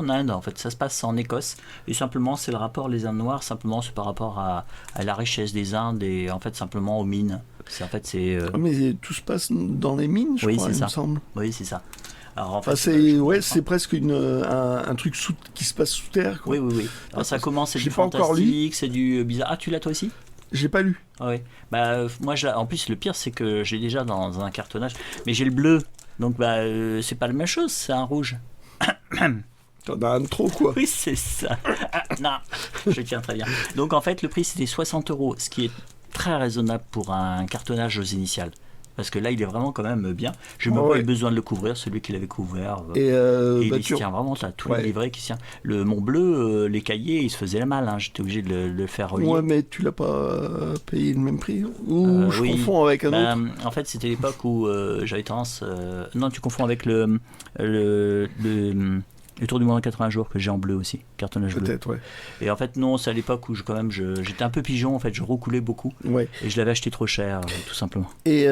Inde, en fait, ça se passe en Écosse. Et simplement, c'est le rapport les Indes noires. Simplement, c'est par rapport à la richesse des Indes et en fait simplement aux mines. Mais tout se passe dans les mines, je crois, il me semble. Oui, c'est ça. Alors, en fait, c'est presque un truc qui se passe sous terre. Quoi. Oui. Alors, ça commence, c'est du fantastique, c'est du bizarre. Ah, tu l'as toi aussi? J'ai pas lu. Ah, oui. Moi, en plus, le pire, c'est que j'ai déjà dans un cartonnage, mais j'ai le bleu. Donc c'est pas la même chose, c'est un rouge. T'en as un trop quoi. Oui, c'est ça. Non, je tiens très bien. Donc en fait, le prix c'était 60 €, ce qui est très raisonnable pour un cartonnage aux initiales. Parce que là, il est vraiment quand même bien. Je n'ai même pas eu besoin de le couvrir, celui qui l'avait couvert. Et il se tient vraiment là, tous les livrets qui se tient. Mon bleu, les cahiers, il se faisait mal. Hein. J'étais obligé de le faire relier. Ouais, mais tu l'as pas payé le même prix ou je confonds avec un autre. En fait, c'était l'époque où j'avais tendance. Non, tu confonds avec le Tour du monde en 80 jours que j'ai en bleu aussi, cartonnage bleu. Peut-être, ouais. Et en fait, non, c'est à l'époque où j'étais un peu pigeon, en fait, je recoulais beaucoup. Ouais. Et je l'avais acheté trop cher, tout simplement. Et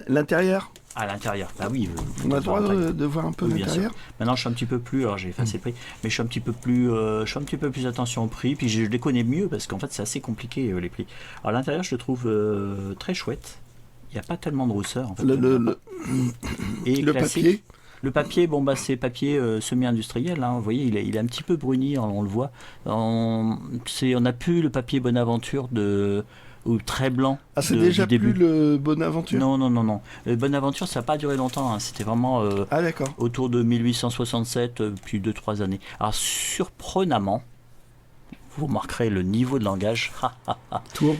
l'intérieur? À l'intérieur, oui. On a le droit de voir un peu l'intérieur. Maintenant, je suis un petit peu plus, alors j'ai effacé le prix, mais je suis un petit peu plus attention au prix, puis je les connais mieux parce qu'en fait, c'est assez compliqué les prix. Alors l'intérieur, je le trouve très chouette. Il n'y a pas tellement de rousseur. En fait, et le papier. Le papier, c'est papier semi-industriel. Hein. Vous voyez, il est un petit peu bruni, on le voit. On n'a plus le papier Bonaventure ou très blanc. Ah, c'est déjà plus le Bonaventure? Non. Le Bonaventure, ça n'a pas duré longtemps. Hein. C'était vraiment autour de 1867, puis 2-3 années. Alors, surprenamment, vous remarquerez le niveau de langage.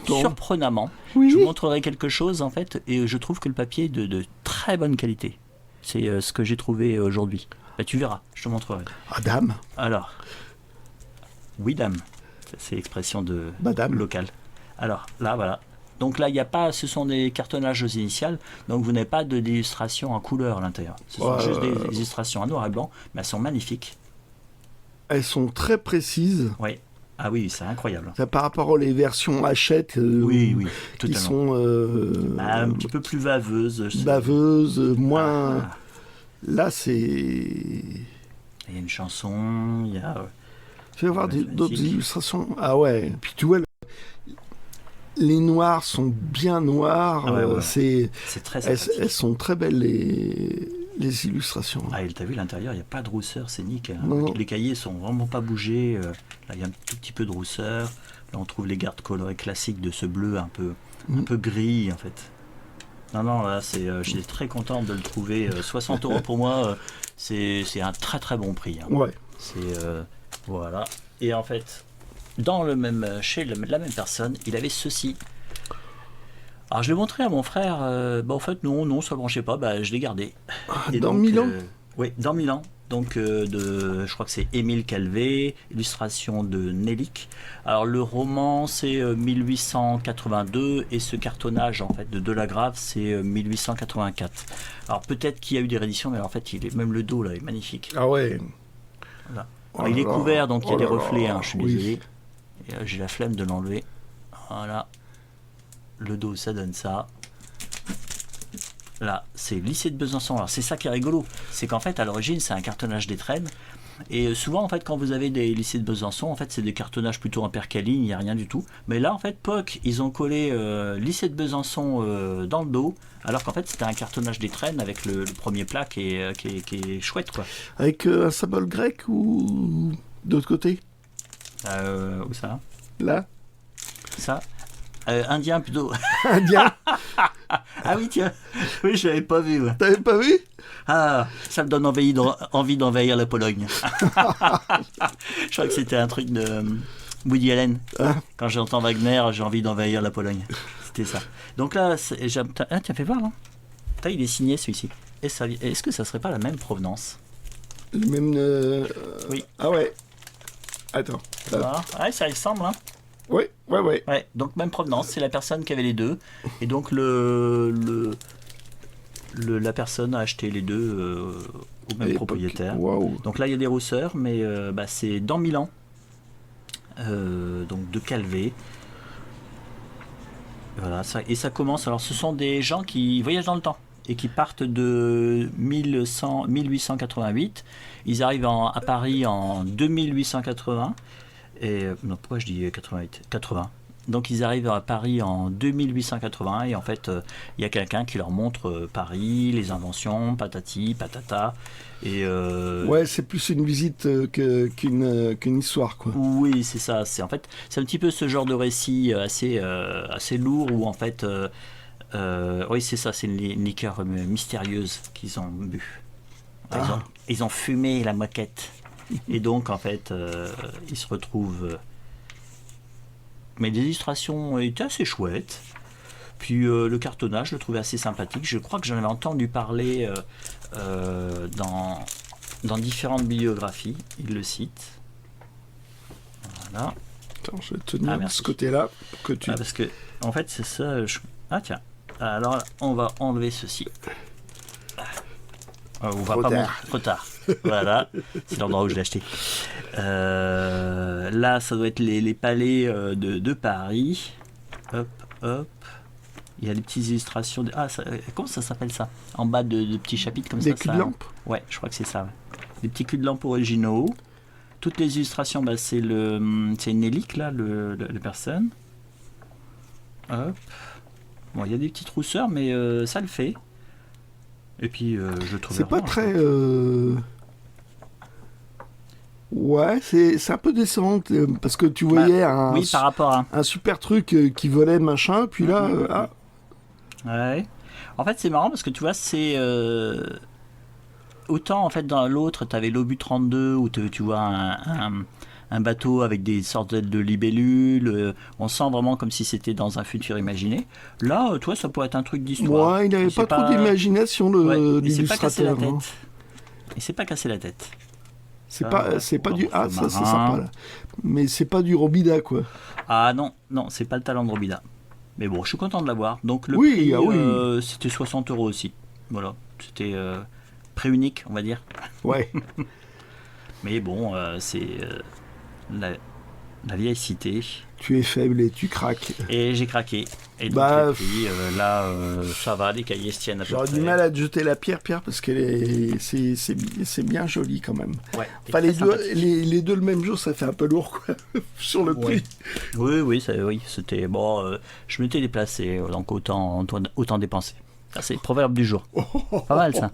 Surprenamment, je vous montrerai quelque chose, en fait, et je trouve que le papier est de très bonne qualité. C'est ce que j'ai trouvé aujourd'hui. Tu verras, je te montrerai. Ah, dame. Alors, oui, dame. C'est l'expression de locale. Alors, là, voilà. Donc là, il n'y a pas, ce sont des cartonnages aux initiales, donc vous n'avez pas d'illustration en couleur à l'intérieur. Ce sont juste des illustrations en noir et blanc, mais elles sont magnifiques. Elles sont très précises. Oui. Ah oui, c'est incroyable. Ça, par rapport aux versions Hachette, oui, qui sont un petit peu plus baveuses. Moins. Là, c'est. Il y a une chanson, il y a. Tu vas voir d'autres illustrations. Ah ouais. Puis tu vois, les noirs sont bien noirs. C'est très sympathique. Elles sont très belles les illustrations. Ah, et t'as vu l'intérieur, il n'y a pas de rousseur, c'est nickel. Non. Les cahiers sont vraiment pas bougés. Là, il y a un tout petit peu de rousseur. Là, on trouve les gardes colorés classiques de ce bleu un peu gris, en fait. Non, là, j'étais très content de le trouver. 60 € pour moi, c'est un très très bon prix. Hein. Ouais. Voilà. Et en fait, chez la même personne, il avait ceci. Alors, je l'ai montré à mon frère. En fait, non, ça ne branchait pas. Je l'ai gardé. Et dans donc, Milan oui, dans Milan. Donc, je crois que c'est Émile Calvé, illustration de Nellic. Alors, le roman, c'est 1882 et ce cartonnage, en fait, de Delagrave, c'est 1884. Alors, peut-être qu'il y a eu des rééditions, mais en fait, même le dos, là, est magnifique. Ah ouais. Voilà. Alors, il est couvert, donc il y a des reflets, hein, je suis oui. désolé. Et, j'ai la flemme de l'enlever. Voilà. Le dos, ça donne ça. Là, c'est lycée de Besançon. Alors, c'est ça qui est rigolo. C'est qu'en fait, à l'origine, c'est un cartonnage d'étrenne. Et souvent, en fait, quand vous avez des lycées de Besançon, en fait, c'est des cartonnages plutôt en percaline, il n'y a rien du tout. Mais là, en fait, POC, ils ont collé lycée de Besançon dans le dos, alors qu'en fait, c'était un cartonnage d'étrenne avec le premier plat qui est chouette, quoi. Avec un symbole grec ou d'autre côté? Où ça? Là? Ça indien plutôt. Indien? Ah oui, tiens. Oui, je l'avais pas vu. Ouais. T'avais pas vu? Ah, ça me donne envie d'envahir la Pologne. Je crois que c'était un truc de Woody Allen. Ah. Quand j'entends Wagner, j'ai envie d'envahir la Pologne. C'était ça. Donc là, tiens, fais voir. Hein. Il est signé celui-ci. Est-ce que ça serait pas la même provenance? Le même. Oui. Ah ouais. Attends. Ouais, ça ressemble. Hein. Ouais. Ouais, donc même provenance, c'est la personne qui avait les deux. Et donc la personne a acheté les deux au même propriétaire. Wow. Donc là, il y a des rousseurs, mais c'est dans Milan. Donc de Calvé. Voilà, et ça commence. Alors, ce sont des gens qui voyagent dans le temps et qui partent de 1888. Ils arrivent à Paris en 2880. Et non, pourquoi je dis 80. Donc ils arrivent à Paris en 2880 et en fait il y a quelqu'un qui leur montre Paris, les inventions, patati, patata. Et ouais, c'est plus une visite qu'une histoire, quoi. Oui, c'est ça. C'est un petit peu ce genre de récit assez lourd où en fait oui, c'est ça, c'est une liqueur mystérieuse qu'ils ont bu. Ils ont fumé la moquette. Et donc, en fait, ils se retrouvent. Mais l'illustration était assez chouette. Puis le cartonnage, je le trouvais assez sympathique. Je crois que j'en avais entendu parler dans différentes bibliographies. Il le cite. Voilà. Attends, je vais tenir de ce côté-là pour que tu. Parce que, en fait, c'est ça. Ah, tiens. Alors, on va enlever ceci. On va pas montrer trop tard. Voilà, c'est l'endroit où je l'ai acheté. Là, ça doit être les palais de Paris. Hop. Il y a des petites illustrations. Comment ça s'appelle ça? En bas de petits chapitres comme ça. Des culs de lampe? Ouais, je crois que c'est ça. Ouais. Des petits culs de lampe originaux. Toutes les illustrations, c'est Nellic, là, la personne. Hop. Bon, il y a des petites rousseurs, mais ça le fait. Et puis, je trouve. C'est pas très. Ouais, c'est un peu décevant parce que tu voyais oui, par rapport à un super truc qui volait machin, puis là. Ouais. En fait, c'est marrant parce que tu vois, c'est autant en fait dans l'autre, tu avais l'obus 32 où tu vois un bateau avec des sortes de libellules. On sent vraiment comme si c'était dans un futur imaginé. Là, toi, ça pourrait être un truc d'histoire. Ouais, il n'avait pas trop d'imagination, l'illustrateur. Il s'est pas cassé la tête. C'est pas du. Ah, ça, c'est sympa, là. Mais c'est pas du Robida, quoi. Ah non, c'est pas le talent de Robida. Mais bon, je suis content de l'avoir. Donc, le prix, c'était 60 € aussi. Voilà. C'était prix unique, on va dire. Ouais. Mais bon, c'est. La vieille cité. Tu es faible et tu craques. Et j'ai craqué. Et donc là, ça va, les cahiers se tiennent à peu près. J'aurais du mal à te jeter la pierre, parce que c'est bien joli quand même. Ouais, enfin, les deux le même jour, ça fait un peu lourd, quoi, sur le prix. Oui, c'était bon. Je m'étais déplacé, donc autant dépenser. Ça, c'est le proverbe du jour. Pas mal, ça.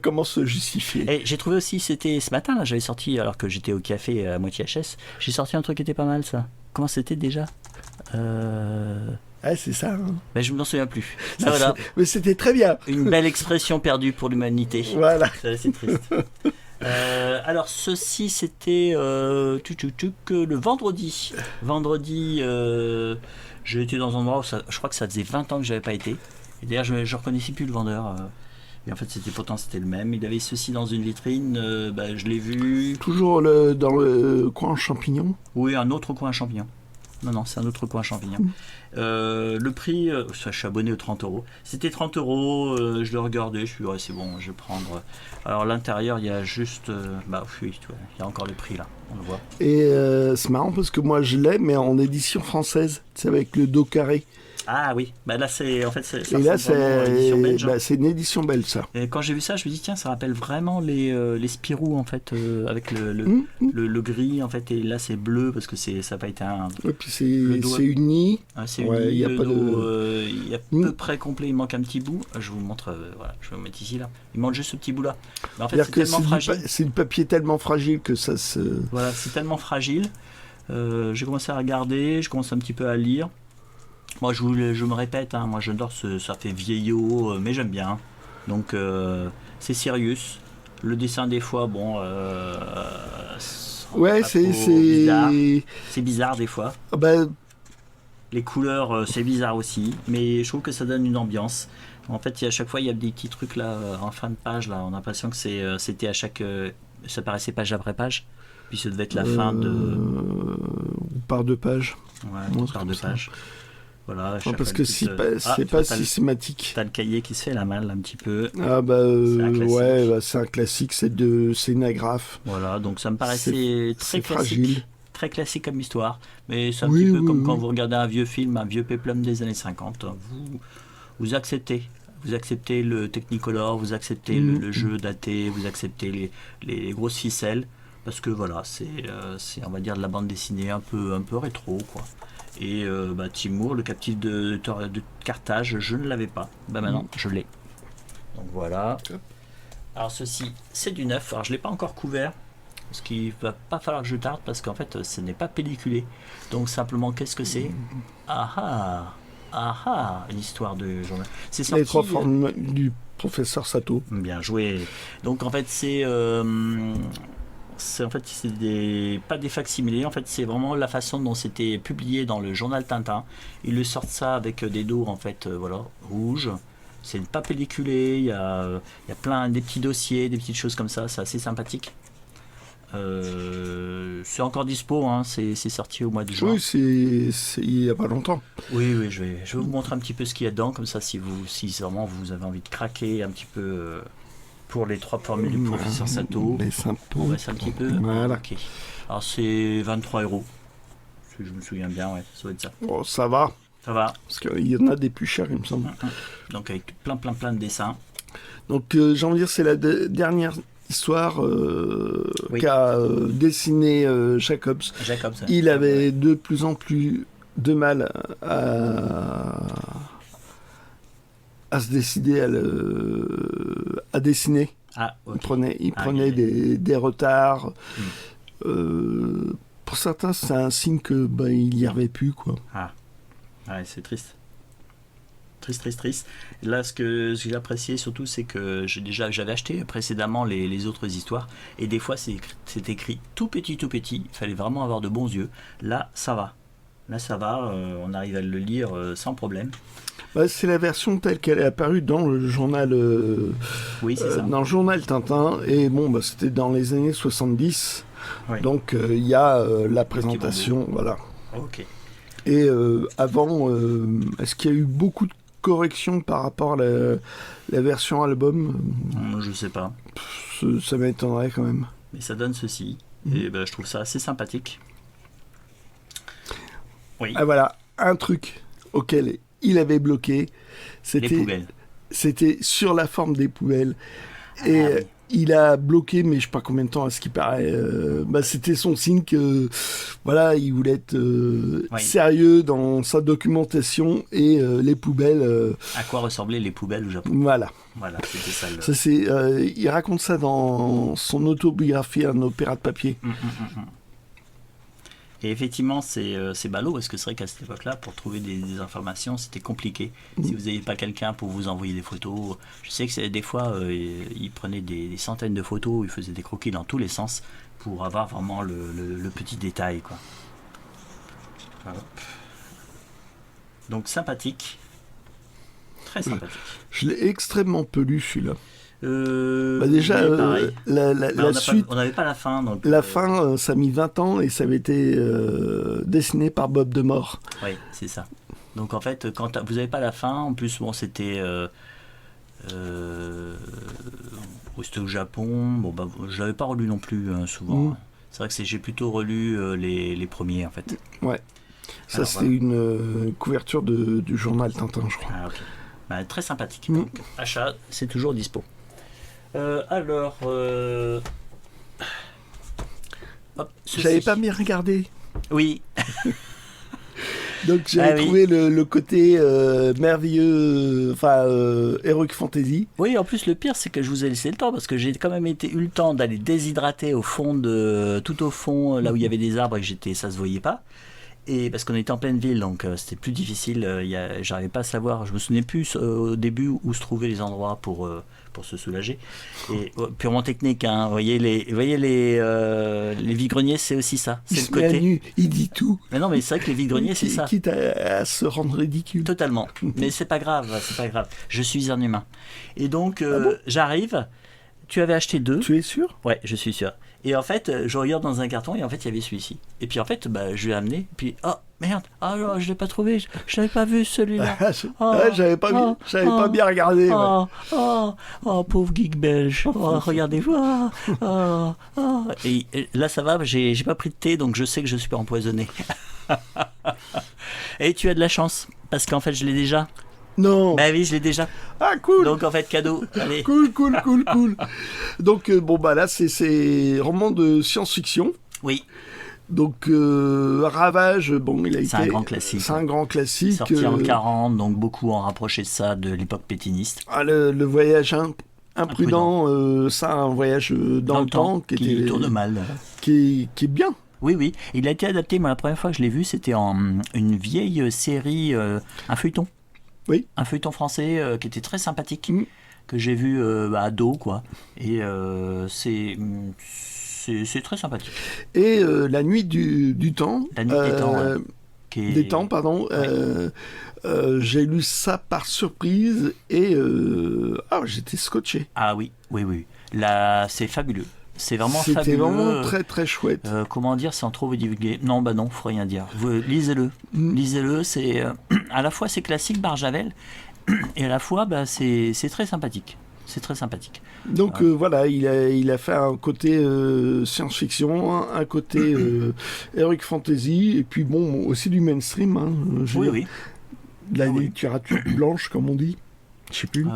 Comment se justifier? Et j'ai trouvé aussi, c'était ce matin, là, j'avais sorti, alors que j'étais au café à moitié HS, j'ai sorti un truc qui était pas mal, ça. Comment c'était déjà Ah, c'est ça. Hein. Ben, je ne m'en souviens plus. Ça, voilà. Mais c'était très bien. Une belle expression perdue pour l'humanité. Voilà. Ça, c'est triste. Alors, ceci, c'était le vendredi. Vendredi, j'ai été dans un endroit où je crois que ça faisait 20 ans que je n'avais pas été. Et d'ailleurs, je ne reconnaissais plus le vendeur. Et en fait, pourtant, c'était le même. Il avait ceci dans une vitrine. Je l'ai vu. Toujours dans le coin champignon. Oui, un autre coin champignon. Non, c'est un autre coin champignon. Le prix, je suis abonné aux 30 €. C'était 30 €, je le regardais, je suis dit, ouais, c'est bon, je vais prendre. Alors, l'intérieur, il y a juste. Oui, tu vois, il y a encore le prix là, on le voit. Et c'est marrant parce que moi je l'ai, mais en édition française, c'est avec le dos carré. Ah oui, là c'est en fait ça et là c'est édition belge. C'est une édition belge ça. Et quand j'ai vu ça, je me dis tiens, ça rappelle vraiment les Spirou en fait avec le gris en fait, et là c'est bleu parce que ça n'a pas été un. Et puis c'est uni. C'est uni. Il y a pas de. Il est à peu près complet. Il manque un petit bout. Je vous montre. Voilà, je vais vous mettre ici là. Il manque juste ce petit bout là. Mais en fait, c'est tellement fragile. C'est du papier tellement fragile que ça se. Voilà, c'est tellement fragile. J'ai commencé à regarder. Je commence un petit peu à lire. Moi, je me répète, hein, moi j'adore ça fait vieillot, mais j'aime bien. Donc, c'est Sirius. Le dessin, des fois, bon. Ouais, c'est bizarre. C'est bizarre, des fois. Bah... Les couleurs, c'est bizarre aussi. Mais je trouve que ça donne une ambiance. En fait, à chaque fois, il y a des petits trucs là, en fin de page. Là, on a l'impression que c'était à chaque. Ça paraissait page après page. Puis ça devait être la fin de. Par deux pages. Ouais, par deux pages. Voilà, parce que c'est pas systématique. T'as le cahier qui se fait la malle un petit peu. Ah c'est un classique, c'est une agrafe. Voilà, donc ça me paraissait très classique, fragile. Très classique comme histoire, mais c'est un petit peu comme quand vous regardez un vieux film, un vieux péplum des années 50. Vous acceptez le Technicolor, vous acceptez le jeu daté, vous acceptez les grosses ficelles, parce que voilà, c'est on va dire de la bande dessinée un peu rétro quoi. Et Timur, le captif de Carthage, je ne l'avais pas. Maintenant, je l'ai. Donc voilà. Alors ceci, c'est du neuf. Alors je ne l'ai pas encore couvert. Parce qu'il va pas falloir que je tarde. Parce qu'en fait, ce n'est pas pelliculé. Donc simplement, qu'est-ce que c'est? Ah une histoire de journal. C'est sorti, les trois formes du professeur Sato. Bien joué. Donc en fait, c'est pas des facsimilés, en fait c'est vraiment la façon dont c'était publié dans le journal Tintin. Ils le sortent ça avec des dos en fait rouges. C'est pas pelliculé, il y a plein des petits dossiers, des petites choses comme ça, c'est assez sympathique. C'est encore dispo, hein, c'est sorti au mois de juin. Oui, il y a pas longtemps. Oui, je vais vous montrer un petit peu ce qu'il y a dedans, comme ça si vraiment vous avez envie de craquer un petit peu. Pour les trois formules du professeur Sato, on baisse un petit peu. Voilà. Okay. Alors c'est 23 €. Si je me souviens bien, ouais, ça doit être ça. Oh, ça va. Ça va. Parce qu'il y en a des plus chers, il me semble. Donc avec plein de dessins. Donc j'ai envie de dire, c'est la dernière histoire qu'a dessiné Jacobs. Il avait de plus en plus de mal à se décider à dessiner. Il prenait des retards. Pour certains, c'est un signe que il n'y arrivait plus, quoi. Ouais, c'est triste. Triste. Là, ce que j'ai apprécié surtout, c'est que j'avais acheté précédemment les autres histoires, et des fois c'est écrit tout petit. Il fallait vraiment avoir de bons yeux. Là, ça va. On arrive à le lire sans problème. C'est la version telle qu'elle est apparue dans le journal dans le journal Tintin, et c'était dans les années 70. Oui. Donc il y a la présentation, voilà. OK. Et avant, est-ce qu'il y a eu beaucoup de corrections par rapport à la version album? Je sais pas. Ça m'étonnerait quand même. Mais ça donne ceci, et je trouve ça assez sympathique. Oui. Ah, voilà, un truc auquel il avait bloqué, les poubelles. C'était sur la forme des poubelles. Et il a bloqué, mais je sais pas combien de temps à ce qui paraît. C'était son signe que voilà, il voulait être sérieux dans sa documentation et les poubelles. À quoi ressemblaient les poubelles au Japon. Voilà, c'était ça. Ça, il raconte ça dans son autobiographie, Un opéra de papier. Et effectivement, c'est ballot, parce que c'est vrai qu'à cette époque-là, pour trouver des informations, c'était compliqué. Si vous n'aviez pas quelqu'un pour vous envoyer des photos, je sais que des fois, il prenait des centaines de photos, il faisait des croquis dans tous les sens pour avoir vraiment le petit détail, quoi. Voilà. Donc sympathique, très sympathique. Je l'ai extrêmement peu lu, celui-là. Déjà, la suite, on n'avait pas la fin. Donc, la fin, ça a mis 20 ans et ça avait été dessiné par Bob Demore. Oui, c'est ça. Donc en fait, quand vous n'avez pas la fin, en plus, bon, c'était au Japon. Bon, je l'avais pas relu non plus souvent. C'est vrai que j'ai plutôt relu les premiers, en fait. Ouais. Ça, c'était une couverture du journal Tintin, je crois. Ah, ok. Très sympathique. Donc, achat, c'est toujours dispo. J'avais pas bien regardé. Oui. Donc j'avais trouvé le côté merveilleux, Heroic Fantasy. Oui, en plus le pire c'est que je vous ai laissé le temps parce que j'ai quand même eu le temps d'aller déshydrater tout au fond, là où il y avait des arbres et que ça se voyait pas. Et parce qu'on était en pleine ville, donc c'était plus difficile. J'arrivais pas à savoir, je me souvenais plus au début où se trouvaient les endroits pour se soulager. Et purement technique, hein. Vous voyez les vide-greniers, c'est aussi ça. C'est il le se met côté. à nu, il dit tout. Mais non, mais c'est vrai que les vide-greniers, c'est ça. Quitte à se rendre ridicule. Totalement. Mais c'est pas grave, c'est pas grave. Je suis un humain. Et donc j'arrive. Tu avais acheté 2. Tu es sûr? Ouais, je suis sûr. Et en fait, je regarde dans un carton et en fait, il y avait celui-ci. Et puis en fait, je l'ai amené. Et puis, oh merde, je l'ai pas trouvé. Je l'avais pas vu celui-là. J'avais pas bien regardé. Pauvre geek belge. Regardez-vous. Et là, ça va. J'ai pas pris de thé, donc je sais que je suis pas empoisonné. Et tu as de la chance parce qu'en fait, je l'ai déjà. Non. Bah oui, je l'ai déjà. Ah, cool. Donc en fait, cadeau. Allez. Cool. Donc là, c'est roman de science-fiction. Oui. Donc Ravage, c'est un grand classique. C'est un grand classique. Sorti en 40, donc beaucoup ont rapproché ça de l'époque pétiniste. Le voyage imprudent, ça, un voyage dans le temps qui tourne mal. Qui est bien. Oui. Il a été adapté. Moi, la première fois que je l'ai vu, c'était en une vieille série, un feuilleton. Oui. Un feuilleton français qui était très sympathique, que j'ai vu ado, quoi. Et c'est très sympathique. Et La nuit du temps. La nuit des temps, des temps, pardon. Ouais. J'ai lu ça par surprise et j'étais scotché. Ah oui. Là, c'est fabuleux. C'est vraiment fabuleux. C'était vraiment très très chouette. Comment dire sans trop vous divulguer? Non, faut rien dire. Lisez-le. Lisez-le, c'est à la fois c'est classique Barjavel et à la fois c'est très sympathique. C'est très sympathique. Donc il a fait un côté science-fiction, un côté heroic fantasy et puis aussi du mainstream. Hein, oui. De la littérature blanche comme on dit. Je sais plus.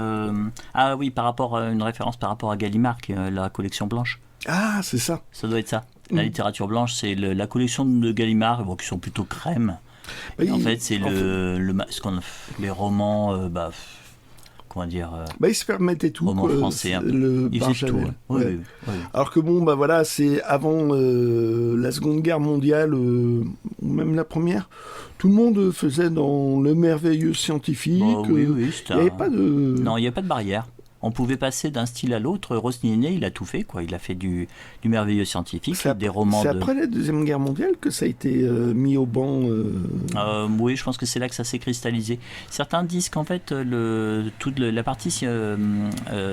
Ah oui, une référence par rapport à Gallimard, qui est la collection blanche. Ah, c'est ça. Ça doit être ça. La littérature blanche, c'est la collection de Gallimard, qui sont plutôt crème. En fait, c'est les romans, comment dire. Il se permettait tout. Roman français, il faisait tout. Ouais. Oui. Alors que c'est avant la Seconde Guerre mondiale, ou même la Première. Tout le monde faisait dans le merveilleux scientifique. Oui, il n'y avait pas de. Non, il n'y avait pas de barrière. On pouvait passer d'un style à l'autre. Rosninet, il a tout fait, quoi. Il a fait du merveilleux scientifique, des romans. C'est après la Deuxième Guerre mondiale que ça a été mis au banc. Oui, je pense que c'est là que ça s'est cristallisé. Certains disent qu'en fait, toute la partie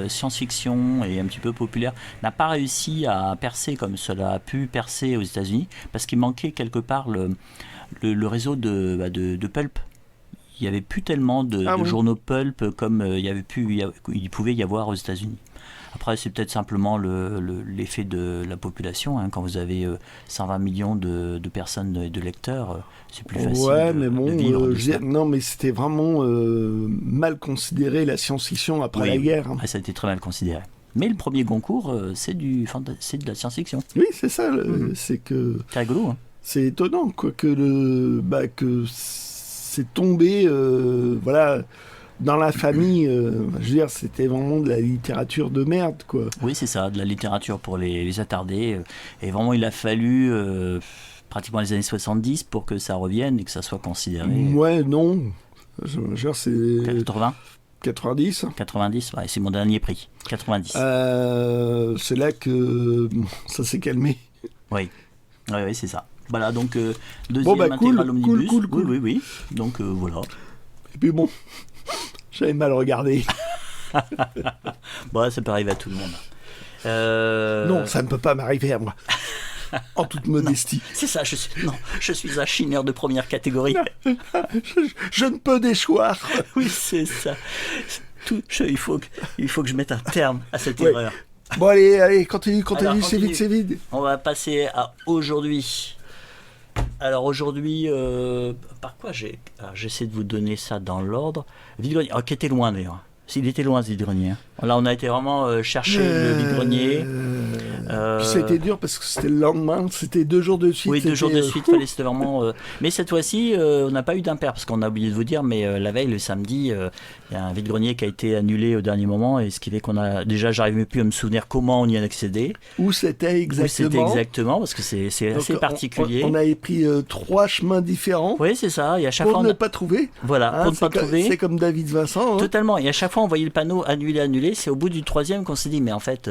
science-fiction et un petit peu populaire n'a pas réussi à percer comme cela a pu percer aux États-Unis, parce qu'il manquait quelque part le réseau de pulp. Il n'y avait plus tellement de journaux pulp comme il pouvait y avoir aux États-Unis. Après, c'est peut-être simplement l'effet de la population. Hein. Quand vous avez 120 millions de personnes et de lecteurs, c'est plus facile de vivre. Non, mais c'était vraiment mal considéré, la science-fiction après la guerre. Hein. Ça a été très mal considéré. Mais le premier Goncourt, c'est de la science-fiction. Oui, c'est ça. C'est que C'est rigolo, hein. c'est étonnant quoi, que c'est tombé voilà, dans la famille. Je veux dire, c'était vraiment de la littérature de merde, quoi. Oui, c'est ça, de la littérature pour les attardés. Et vraiment, il a fallu pratiquement les années 70 pour que ça revienne et que ça soit considéré. Ouais, non. Je veux dire, c'est 80, 90. 90, ouais, c'est mon dernier prix. 90. C'est là que ça s'est calmé. Oui, c'est ça. Voilà, donc deuxième Cool, intégrale omnibus. cool. Oui. Donc voilà. Et puis bon, j'avais mal regardé. Bon, ça peut arriver à tout le monde. Non, ça ne peut pas m'arriver à moi. En toute modestie. C'est ça, je suis un chineur de première catégorie. Je ne peux déchoir. Oui, c'est ça. Il faut que je mette un terme à cette erreur. Bon, allez, continue, Alors, c'est vide. On va passer à aujourd'hui. Alors aujourd'hui, par quoi j'essaie de vous donner ça dans l'ordre. Vide-grenier, qui était loin d'ailleurs. S'il était loin ce vide-grenier. Là, on a été vraiment chercher le vide-grenier. Puis c'était dur parce que c'était le lendemain, c'était 2 jours de suite. Oui, 2 jours de suite, c'était vraiment. Mais cette fois-ci, on n'a pas eu d'impair parce qu'on a oublié de vous dire, mais la veille, le samedi, il y a un vide-grenier qui a été annulé au dernier moment, et ce qui fait qu'on a déjà, j'arrive plus à me souvenir comment on y a accédé. Où c'était exactement. Parce que c'est assez particulier. On avait pris 3 chemins différents. Oui, c'est ça. Et à chaque pour fois, ne pas trouver. Voilà, pour ne pas trouver. C'est comme David Vincent. Hein. Totalement. Et à chaque fois, on voyait le panneau annulé. C'est au bout du 3e qu'on s'est dit, mais en fait,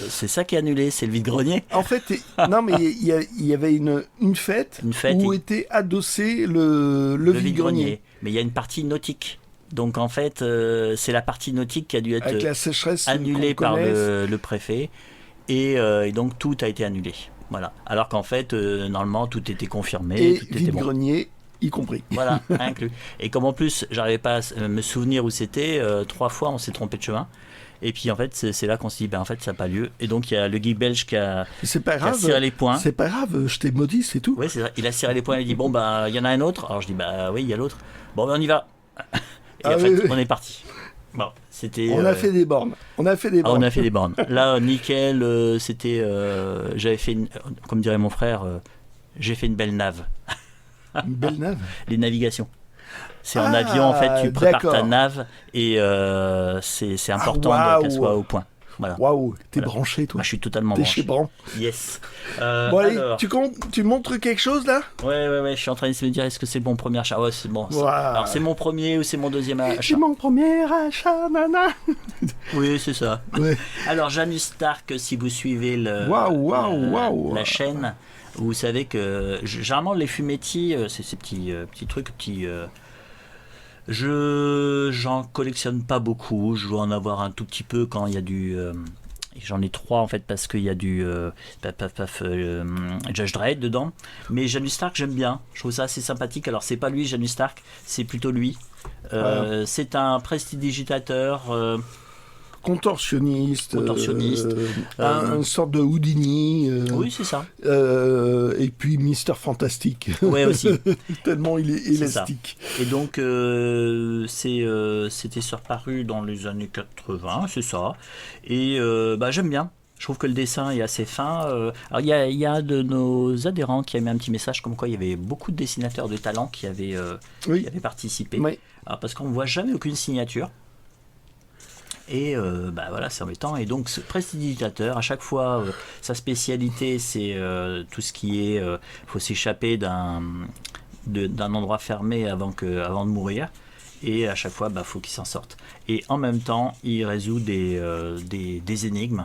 c'est ça qui est annulé, c'est le vide-grenier. En fait, non, mais il y avait une fête où était adossé le vide-grenier. Mais il y a une partie nautique. Donc en fait, c'est la partie nautique qui a dû être avec la sécheresse annulée par le préfet. Et donc tout a été annulé. Voilà. Alors qu'en fait, normalement, tout était confirmé. Et tout était vide-grenier y compris. Voilà, inclus. Et comme en plus, j'arrivais pas à me souvenir où c'était, 3 fois on s'est trompé de chemin. Et puis en fait, c'est là qu'on s'est dit, en fait, ça n'a pas lieu. Et donc il y a le geek belge qui a ciré les poings. C'est pas grave, je t'ai maudit, c'est tout. Oui, c'est ça. Il a ciré les poings, il a dit, bon, il y en a un autre. Alors je dis, oui, il y a l'autre. Bon, on y va. Et en fait, on est parti. Bon, c'était. On a fait des bornes. On a fait des bornes. Là, nickel, c'était. J'avais fait, comme dirait mon frère, j'ai fait une belle nave. Une belle nave. Les navigations. C'est en avion, en fait, tu prépares ta nave et c'est important qu'elle soit au point. Voilà. Waouh, t'es branché, toi. Je suis totalement branché. T'es chez Bran. Yes. Bon, allez, alors... tu montres quelque chose là ? Ouais, je suis en train de me dire, est-ce que c'est mon premier achat ? Ouais, c'est bon. Wow. Alors, c'est mon premier ou c'est mon deuxième achat ? C'est mon premier achat, nana. Oui, c'est ça. Ouais. Alors, Janus Stark, si vous suivez la chaîne, vous savez que généralement les fumetti, c'est ces petits trucs, j'en collectionne pas beaucoup. Je dois en avoir un tout petit peu quand il y a du. J'en ai 3 en fait parce qu'il y a du Judge Dredd dedans. Mais Janus Stark, j'aime bien. Je trouve ça assez sympathique. Alors c'est pas lui, Janus Stark, c'est plutôt lui. C'est un prestidigitateur. Contorsionniste, une sorte de Houdini. Oui, c'est ça. Et puis Mister Fantastique. Oui, aussi. Tellement il est élastique. Et donc, c'était surparu dans les années 80, c'est ça. Et j'aime bien. Je trouve que le dessin est assez fin. Alors, il y a un de nos adhérents qui a mis un petit message comme quoi il y avait beaucoup de dessinateurs de talent qui avaient participé. Oui. Alors, parce qu'on ne voit jamais aucune signature. Et voilà, c'est embêtant. Et donc, ce prestidigitateur, à chaque fois, sa spécialité, c'est tout ce qui est. Faut s'échapper d'un endroit fermé avant de mourir. Et à chaque fois, faut qu'il s'en sorte. Et en même temps, il résout des énigmes.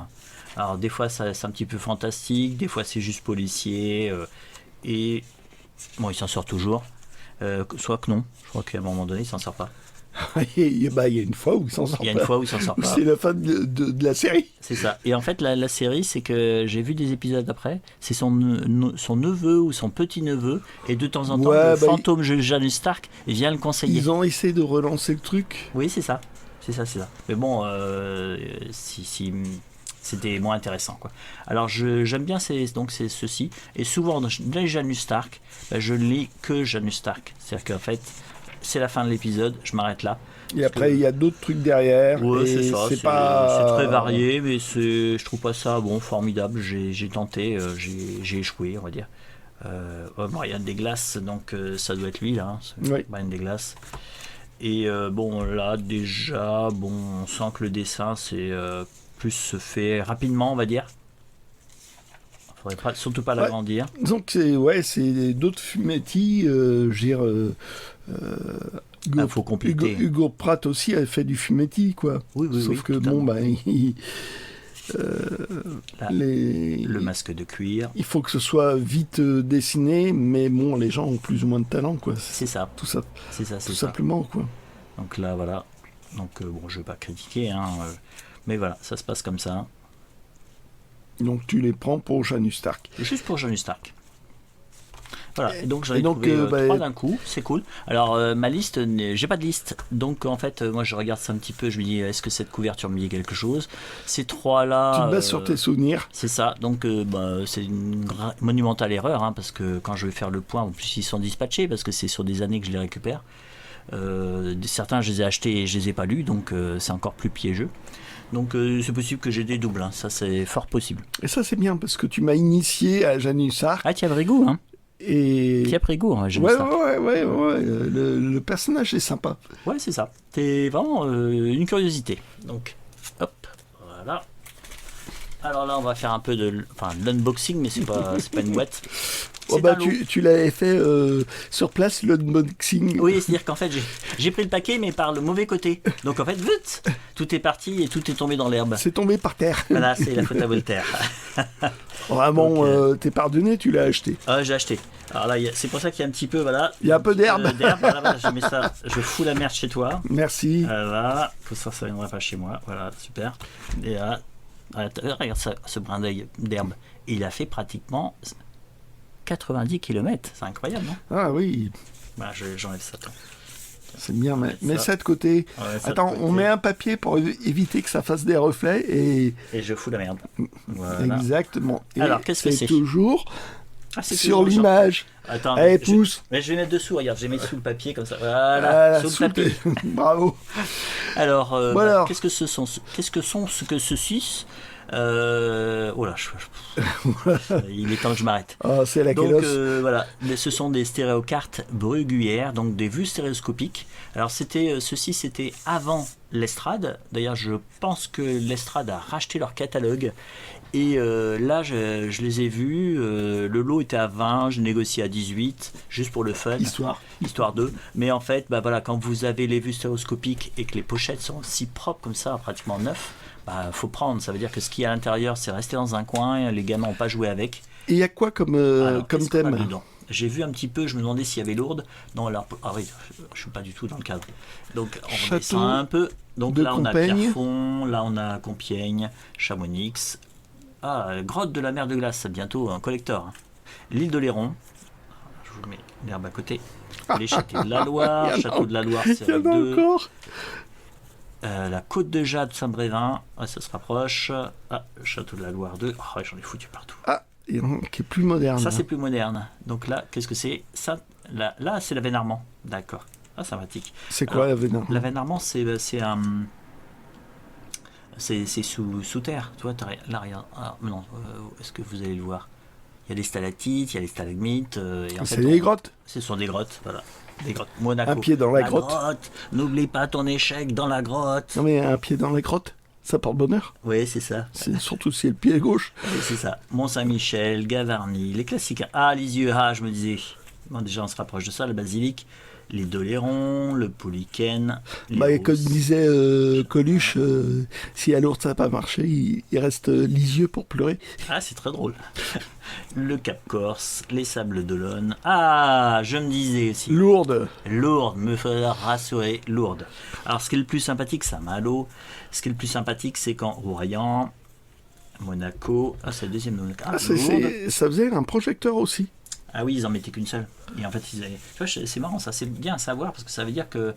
Alors, des fois, c'est un petit peu fantastique, des fois, c'est juste policier. Et bon, il s'en sort toujours. Soit que non. Je crois qu'à un moment donné, il s'en sort pas. Il y a une fois où il s'en sort pas. Il y a une fois où il s'en sort pas. C'est la fin de la série. C'est ça. Et en fait, la série, c'est que j'ai vu des épisodes après. C'est son neveu ou son petit-neveu. Et de temps en temps, le fantôme Janus Stark vient le conseiller. Ils ont essayé de relancer le truc. Oui, c'est ça. Mais bon, c'était moins intéressant, quoi. Alors j'aime bien c'est ceci. Et souvent, dans les Janus Stark, je lis que Janus Stark. C'est-à-dire qu'en fait, c'est la fin de l'épisode, je m'arrête là. Et après, il y a d'autres trucs derrière. Ouais, et c'est ça, c'est très varié, mais je trouve pas ça formidable. J'ai tenté, j'ai échoué, on va dire. Brian Desglaces, donc ça doit être lui là, Oui. Brian Desglaces. Et là déjà, on sent que le dessin c'est plus se fait rapidement, on va dire. Faudrait surtout pas l'agrandir. Donc c'est d'autres fumetti, faut compléter. Hugo Pratt aussi a fait du fumetti, quoi. Oui, Sauf que totalement. Le masque de cuir. Il faut que ce soit vite dessiné, mais bon, les gens ont plus ou moins de talent, quoi. C'est ça. Tout ça. C'est ça. Tout simplement, quoi. Donc là, voilà. Donc je vais pas critiquer, mais voilà, ça se passe comme ça. Donc tu les prends pour Janus Stark. Juste pour Janus Stark. Voilà, et donc j'en ai trouvé 3 d'un coup, c'est cool. Alors ma liste, j'ai pas de liste, donc en fait moi je regarde ça un petit peu, je me dis est-ce que cette couverture me dit quelque chose. Ces 3 là... Tu te bases sur tes souvenirs. C'est ça, donc c'est une monumentale erreur, parce que quand je vais faire le point, en plus ils sont dispatchés, parce que c'est sur des années que je les récupère. Certains je les ai achetés et je les ai pas lus, donc c'est encore plus piégeux. Donc c'est possible que j'ai des doubles, ça c'est fort possible. Et ça c'est bien, parce que tu m'as initié à Janus Stark. Ah, tu as vrai goût, Et... Qui a pris goût, ouais. Le personnage est sympa. Ouais, c'est ça. C'est vraiment une curiosité. Donc, hop, voilà. Alors là, on va faire un peu de l'unboxing, mais c'est pas une boîte. Tu l'avais fait sur place, l'unboxing. Oui, c'est-à-dire qu'en fait, j'ai pris le paquet, mais par le mauvais côté. Donc en fait, vite, tout est parti et tout est tombé dans l'herbe. C'est tombé par terre. Voilà, c'est la faute à Voltaire. Vraiment, t'es pardonné, tu l'as acheté. Ah, j'ai acheté. Alors là, c'est pour ça qu'il y a un petit peu, voilà. Il y a un peu d'herbe. Voilà, je mets ça, je fous la merde chez toi. Merci. Voilà, comme ça ne viendra pas chez moi. Voilà, super. Et là, regarde ça, ce brin d'herbe. Il a fait pratiquement 90 km. C'est incroyable, non? Ah oui. Bah, j'enlève ça. Attends. C'est bien, mets ça de côté. Ouais, attends, on met un papier pour éviter que ça fasse des reflets et je fous la merde. Voilà. Exactement. Et alors, qu'est-ce que c'est? Toujours c'est sur toujours l'image. Attends, allez, pousse. Mais je vais mettre dessous, regarde, je vais mettre sous le papier comme ça. Voilà, sous le tapis. Bravo. Alors, qu'est-ce que ceci oh là, il est temps que je m'arrête. C'est la donc voilà, ce sont des stéréocartes Bruguière, donc des vues stéréoscopiques. Alors ceci c'était avant l'Estrade. D'ailleurs, je pense que l'Estrade a racheté leur catalogue. Et là, je les ai vus. Le lot était à 20, je négocie à 18, juste pour le fun. Histoire d'eux. Mais en fait, quand vous avez les vues stéréoscopiques et que les pochettes sont si propres comme ça, pratiquement neufs, faut prendre. Ça veut dire que ce qu'il y a à l'intérieur, c'est resté dans un coin. Les gamins n'ont pas joué avec. Et il y a quoi comme thème? J'ai vu un petit peu, je me demandais s'il y avait Lourdes. Non, là, oui, je suis pas du tout dans le cadre. Donc, on redescend un peu. Donc là, on a Pierrefonds, là, on a Compiègne, Chamonix. Grotte de la mer de glace, bientôt un collector. L'île de Léron. Je vous mets l'herbe à côté. Les châteaux de la Loire, Château de la Loire, c'est 2. La côte de Jade, Saint-Brévin, ça se rapproche. Château de la Loire 2. J'en ai foutu partout. Qui est plus moderne. Ça, c'est plus moderne. Donc là, qu'est-ce que c'est? Ça, là, c'est la Veine Armand. D'accord. Sympathique. C'est quoi la Veine Armand? La Veine Armand, c'est un. C'est sous terre. Tu vois, là, regarde. Non, est-ce que vous allez le voir? Il y a des stalactites, il y a des stalagmites. C'est des grottes. Ce sont des grottes, voilà. Des grottes. Monaco. Un pied dans la grotte. N'oublie pas ton échec dans la grotte. Non mais un pied dans la grotte, ça porte bonheur. Oui, c'est ça. C'est surtout si le pied est gauche. Oui, c'est ça. Mont-Saint-Michel, Gavarnie, les classiques. Lisieux, je me disais. Bon, déjà, on se rapproche de ça, le basilic. Les Dolérons, le Polyken. Comme disait Coluche, si à Lourdes ça n'a pas marché, il reste Lisieux pour pleurer. C'est très drôle. Le Cap Corse, les Sables d'Olonne. Je me disais aussi. Lourdes, me faudra rassurer, Lourdes. Alors, ce qui est le plus sympathique, c'est à Malo. Ce qui est le plus sympathique, c'est qu'en Royan, Monaco. C'est le deuxième Monaco. Ça faisait un projecteur aussi. Ah oui, ils en mettaient qu'une seule. Et en fait, c'est marrant, ça, c'est bien à savoir parce que ça veut dire que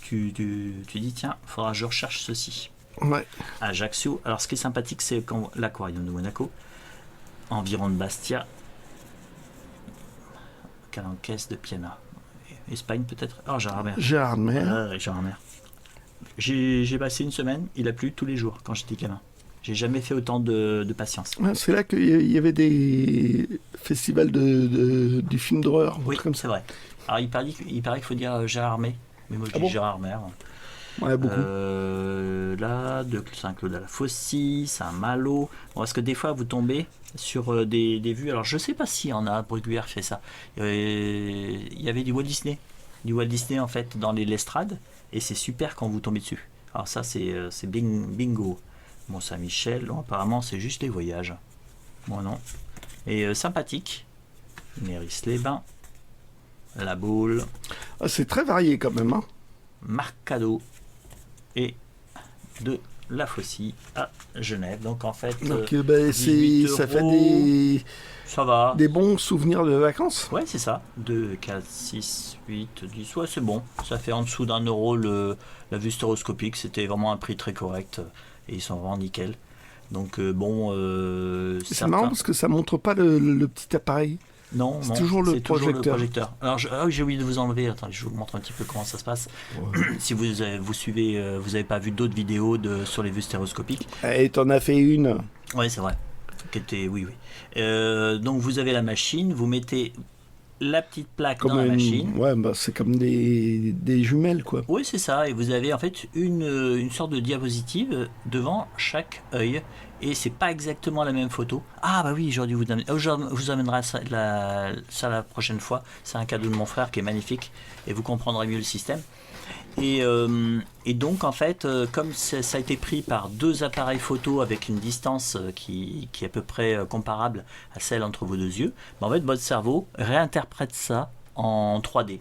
tu dis, tiens, il faudra que je recherche ceci. Ouais. Ajaccio. Alors, ce qui est sympathique, c'est quand l'aquarium de Monaco, environ de Bastia, Calanques de Piana. Espagne peut-être. Ah, Gérard Mer. Gérard Mer. Gérard Mer. J'ai passé une semaine, il a plu tous les jours quand j'étais gamin. J'ai jamais fait autant de patience. C'est là qu'il y avait des festivals du film d'horreur. Oui, comme ça. c'est vrai. Alors il paraît qu'il faut dire Gérard May, mais moi je dis Gérard Mer. Ouais, beaucoup. Là, de Saint-Claude à la Faucille, Saint-Malo. Bon, parce que des fois vous tombez sur des vues. Alors je sais pas si on a Bruguière fait ça. Il y avait du Walt Disney. Du Walt Disney en fait dans les l'estrade. Et c'est super quand vous tombez dessus. Alors ça c'est bingo. Bon, Saint-Michel, bon, apparemment c'est juste les voyages. Bon non. Et sympathique. Méris-les-Bains. La Baule. Ah, c'est très varié quand même. Hein. Marcado. Et de la Faucille à Genève. Donc en fait, Donc, ça fait ça va. Des bons souvenirs de vacances. Ouais, c'est ça. 2, 4, 6, 8, 10. Ouais, c'est bon. Ça fait en dessous d'€1 la vue stéréoscopique. C'était vraiment un prix très correct. Et ils sont vraiment nickel. Donc bon. C'est marrant parce que ça montre pas le petit appareil. Non, c'est toujours le projecteur. Alors, j'ai oublié de vous enlever. Attendez, je vous montre un petit peu comment ça se passe. Ouais. Si vous suivez, vous n'avez pas vu d'autres vidéos sur les vues stéréoscopiques. Et t'en as fait une. Oui, c'est vrai. Oui. Donc, vous avez la machine, vous mettez la petite plaque dans la machine. Ouais, c'est comme des jumelles, quoi. Oui, c'est ça. Et vous avez en fait une sorte de diapositive devant chaque œil. Et c'est pas exactement la même photo. Ah bah oui, j'aurais dû vous amènera ça la prochaine fois. C'est un cadeau de mon frère qui est magnifique et vous comprendrez mieux le système. Et donc en fait, comme ça a été pris par 2 appareils photo avec une distance qui est à peu près comparable à celle entre vos 2 yeux, en fait votre cerveau réinterprète ça en 3D.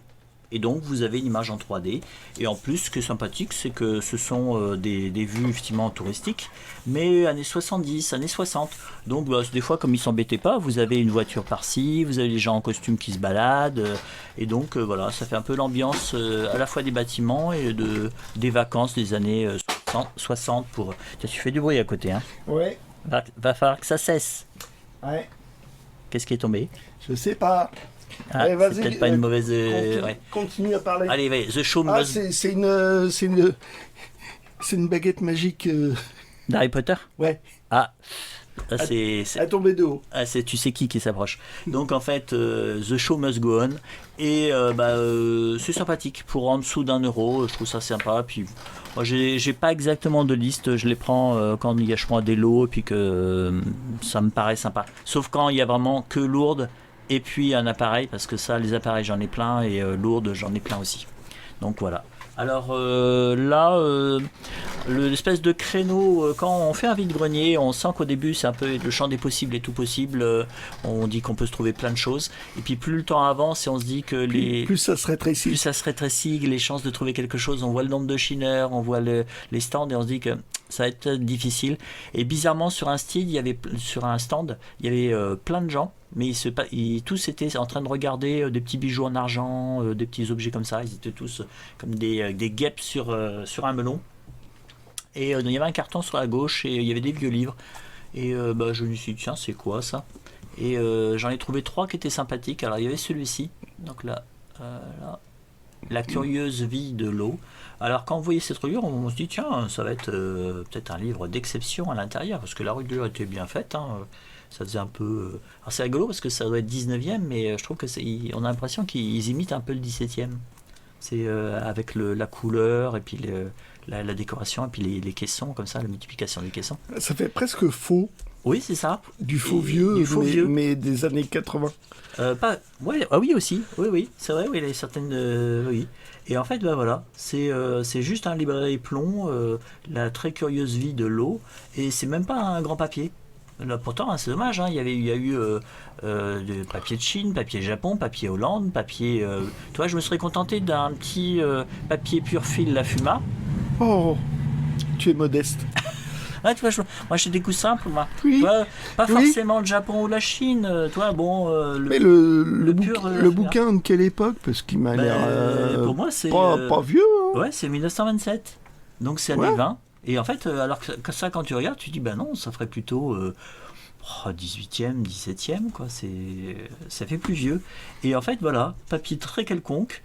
Et donc vous avez une image en 3D. Et en plus, ce qui est sympathique, c'est que ce sont des vues effectivement touristiques, mais années 70, années 60. Donc des fois, comme ils s'embêtaient pas, vous avez une voiture par-ci, vous avez des gens en costume qui se baladent. Et donc voilà, ça fait un peu l'ambiance à la fois des bâtiments et des vacances des années 60 pour... Tu fais du bruit à côté, hein. Ouais. Va falloir que ça cesse. Ouais. Qu'est-ce qui est tombé? Je sais pas. Ah, allez, c'est peut-être pas une mauvaise... Continue à parler. Allez, ouais, The Show Must... c'est une baguette magique. D'Harry Potter? Ouais. Ah, c'est... À tomber de haut. Ah, tu sais qui s'approche. Donc en fait, The Show Must Go On. Et c'est sympathique. Pour en dessous d'€1, je trouve ça sympa. Puis moi, j'ai pas exactement de liste. Je les prends quand il y a moi des lots et puis que ça me paraît sympa. Sauf quand il y a vraiment que Lourdes et puis un appareil, parce que ça, les appareils, j'en ai plein, et Lourdes, j'en ai plein aussi. Donc voilà. Alors là, l'espèce de créneau, quand on fait un vide-grenier, on sent qu'au début, c'est un peu le champ des possibles et tout possible. On dit qu'on peut se trouver plein de choses. Et puis plus le temps avance et on se dit que plus ça se rétrécit. Plus ça se rétrécit, les chances de trouver quelque chose, on voit le nombre de chineurs, on voit les stands et on se dit que ça va être difficile. Et bizarrement, sur un stand, il y avait plein de gens. Mais tous étaient en train de regarder des petits bijoux en argent, des petits objets comme ça. Ils étaient tous comme des guêpes sur un melon. Et il y avait un carton sur la gauche et il y avait des vieux livres. Et je me suis dit, tiens, c'est quoi ça? Et j'en ai trouvé 3 qui étaient sympathiques. Alors il y avait celui-ci. Donc là, La curieuse vie de l'eau. Alors quand vous voyez cette revue, on se dit, tiens, ça va être peut-être un livre d'exception à l'intérieur. Parce que la revue était bien faite. Ça faisait un peu... Alors c'est rigolo parce que ça doit être 19e, mais je trouve qu'on a l'impression qu'ils imitent un peu le 17e. C'est avec la couleur et puis la décoration et puis les caissons, comme ça, la multiplication des caissons. Ça fait presque faux. Oui, c'est ça. Du faux vieux, mais des années 80. Oui aussi. Oui, c'est vrai, oui, il y a certaines... oui. Et en fait, voilà, c'est juste un librairie plomb, la très curieuse vie de l'eau, et c'est même pas un grand papier. Là, pourtant, c'est dommage, il y a eu de papier de Chine, papier Japon, papier Hollande, papier... je me serais contenté d'un petit papier pur fil La Fuma. Oh, tu es modeste. Moi, j'ai des goûts simples, moi. Oui. Pas forcément le Japon ou la Chine. Mais le bouquin de quelle époque? Parce qu'il m'a l'air... pour moi, c'est... Pas vieux. Hein. Ouais, c'est 1927. Donc, c'est années 20. Et en fait, alors que ça, quand tu regardes, tu dis, non, ça ferait plutôt 18e, 17e, quoi. Ça fait plus vieux. Et en fait, voilà, papier très quelconque.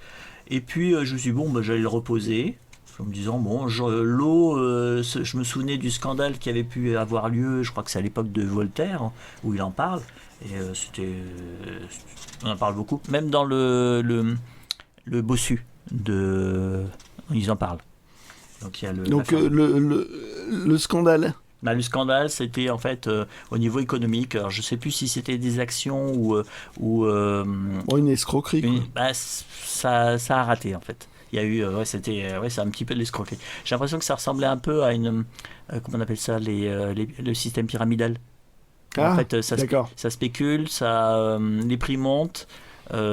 Et puis je me suis dit, bon, j'allais le reposer. En me disant, bon, l'eau, je me souvenais du scandale qui avait pu avoir lieu, je crois que c'est à l'époque de Voltaire, où il en parle. Et on en parle beaucoup. Même dans le Bossu, ils en parlent. Donc, il y a le scandale. Le scandale, c'était en fait au niveau économique. Alors, je ne sais plus si c'était des actions ou une escroquerie. Ça a raté en fait. Il y a eu, c'est un petit peu de l'escroquerie. J'ai l'impression que ça ressemblait un peu à comment on appelle ça, le système pyramidal. En fait, ça spécule, les prix montent,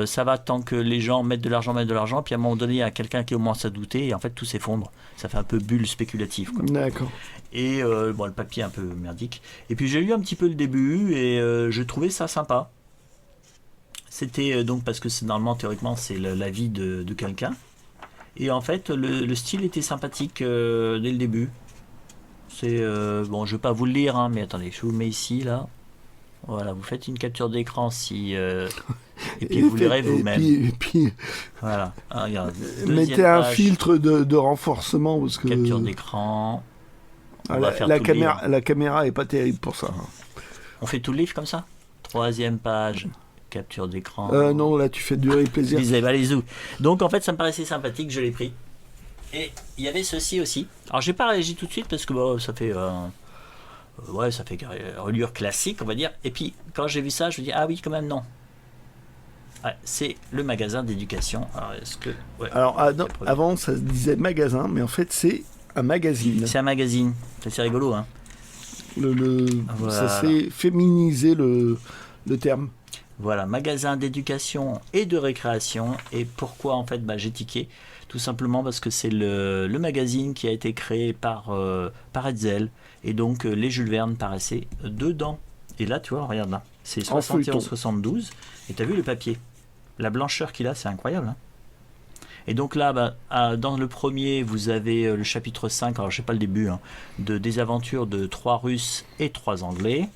ça va tant que les gens mettent de l'argent, puis à un moment donné, il y a quelqu'un qui commence à douter, et en fait, tout s'effondre. Ça fait un peu bulle spéculative, quoi. D'accord. Et le papier un peu merdique. Et puis j'ai lu un petit peu le début, et je trouvais ça sympa. C'était donc parce que normalement, théoriquement, c'est la vie de quelqu'un. Et en fait, le style était sympathique dès le début. C'est je vais pas vous le lire, hein, mais attendez, je vous le mets ici, là. Voilà, vous faites une capture d'écran si et puis vous lirez vous-même. Et puis voilà. Regarde, mettez un filtre de renforcement parce que capture d'écran. La caméra est pas terrible pour ça. On fait tout le livre comme ça. 3e page. Capture d'écran. Non, là tu fais durer le plaisir. Donc en fait ça me paraissait sympathique, je l'ai pris. Et il y avait ceci aussi. Alors j'ai pas réagi tout de suite parce que ça fait reliure classique on va dire. Et puis quand j'ai vu ça je me dis ah oui quand même non. Ouais, c'est le magasin d'éducation. Alors est-ce que avant ça se disait magasin mais en fait c'est un magazine. C'est un magazine. C'est rigolo hein. Ça s'est féminisé le terme. Voilà, magasin d'éducation et de récréation. Et pourquoi en fait j'ai tiqué? Tout simplement parce que c'est le magazine qui a été créé par Hetzel. Et donc les Jules Verne paraissaient dedans. Et là tu vois, regarde là, c'est 71-72. Et tu as vu le papier? La blancheur qu'il a, c'est incroyable. Hein. Et donc là, dans le premier, vous avez le chapitre 5, alors je sais pas le début, hein, des aventures de 3 Russes et 3 Anglais.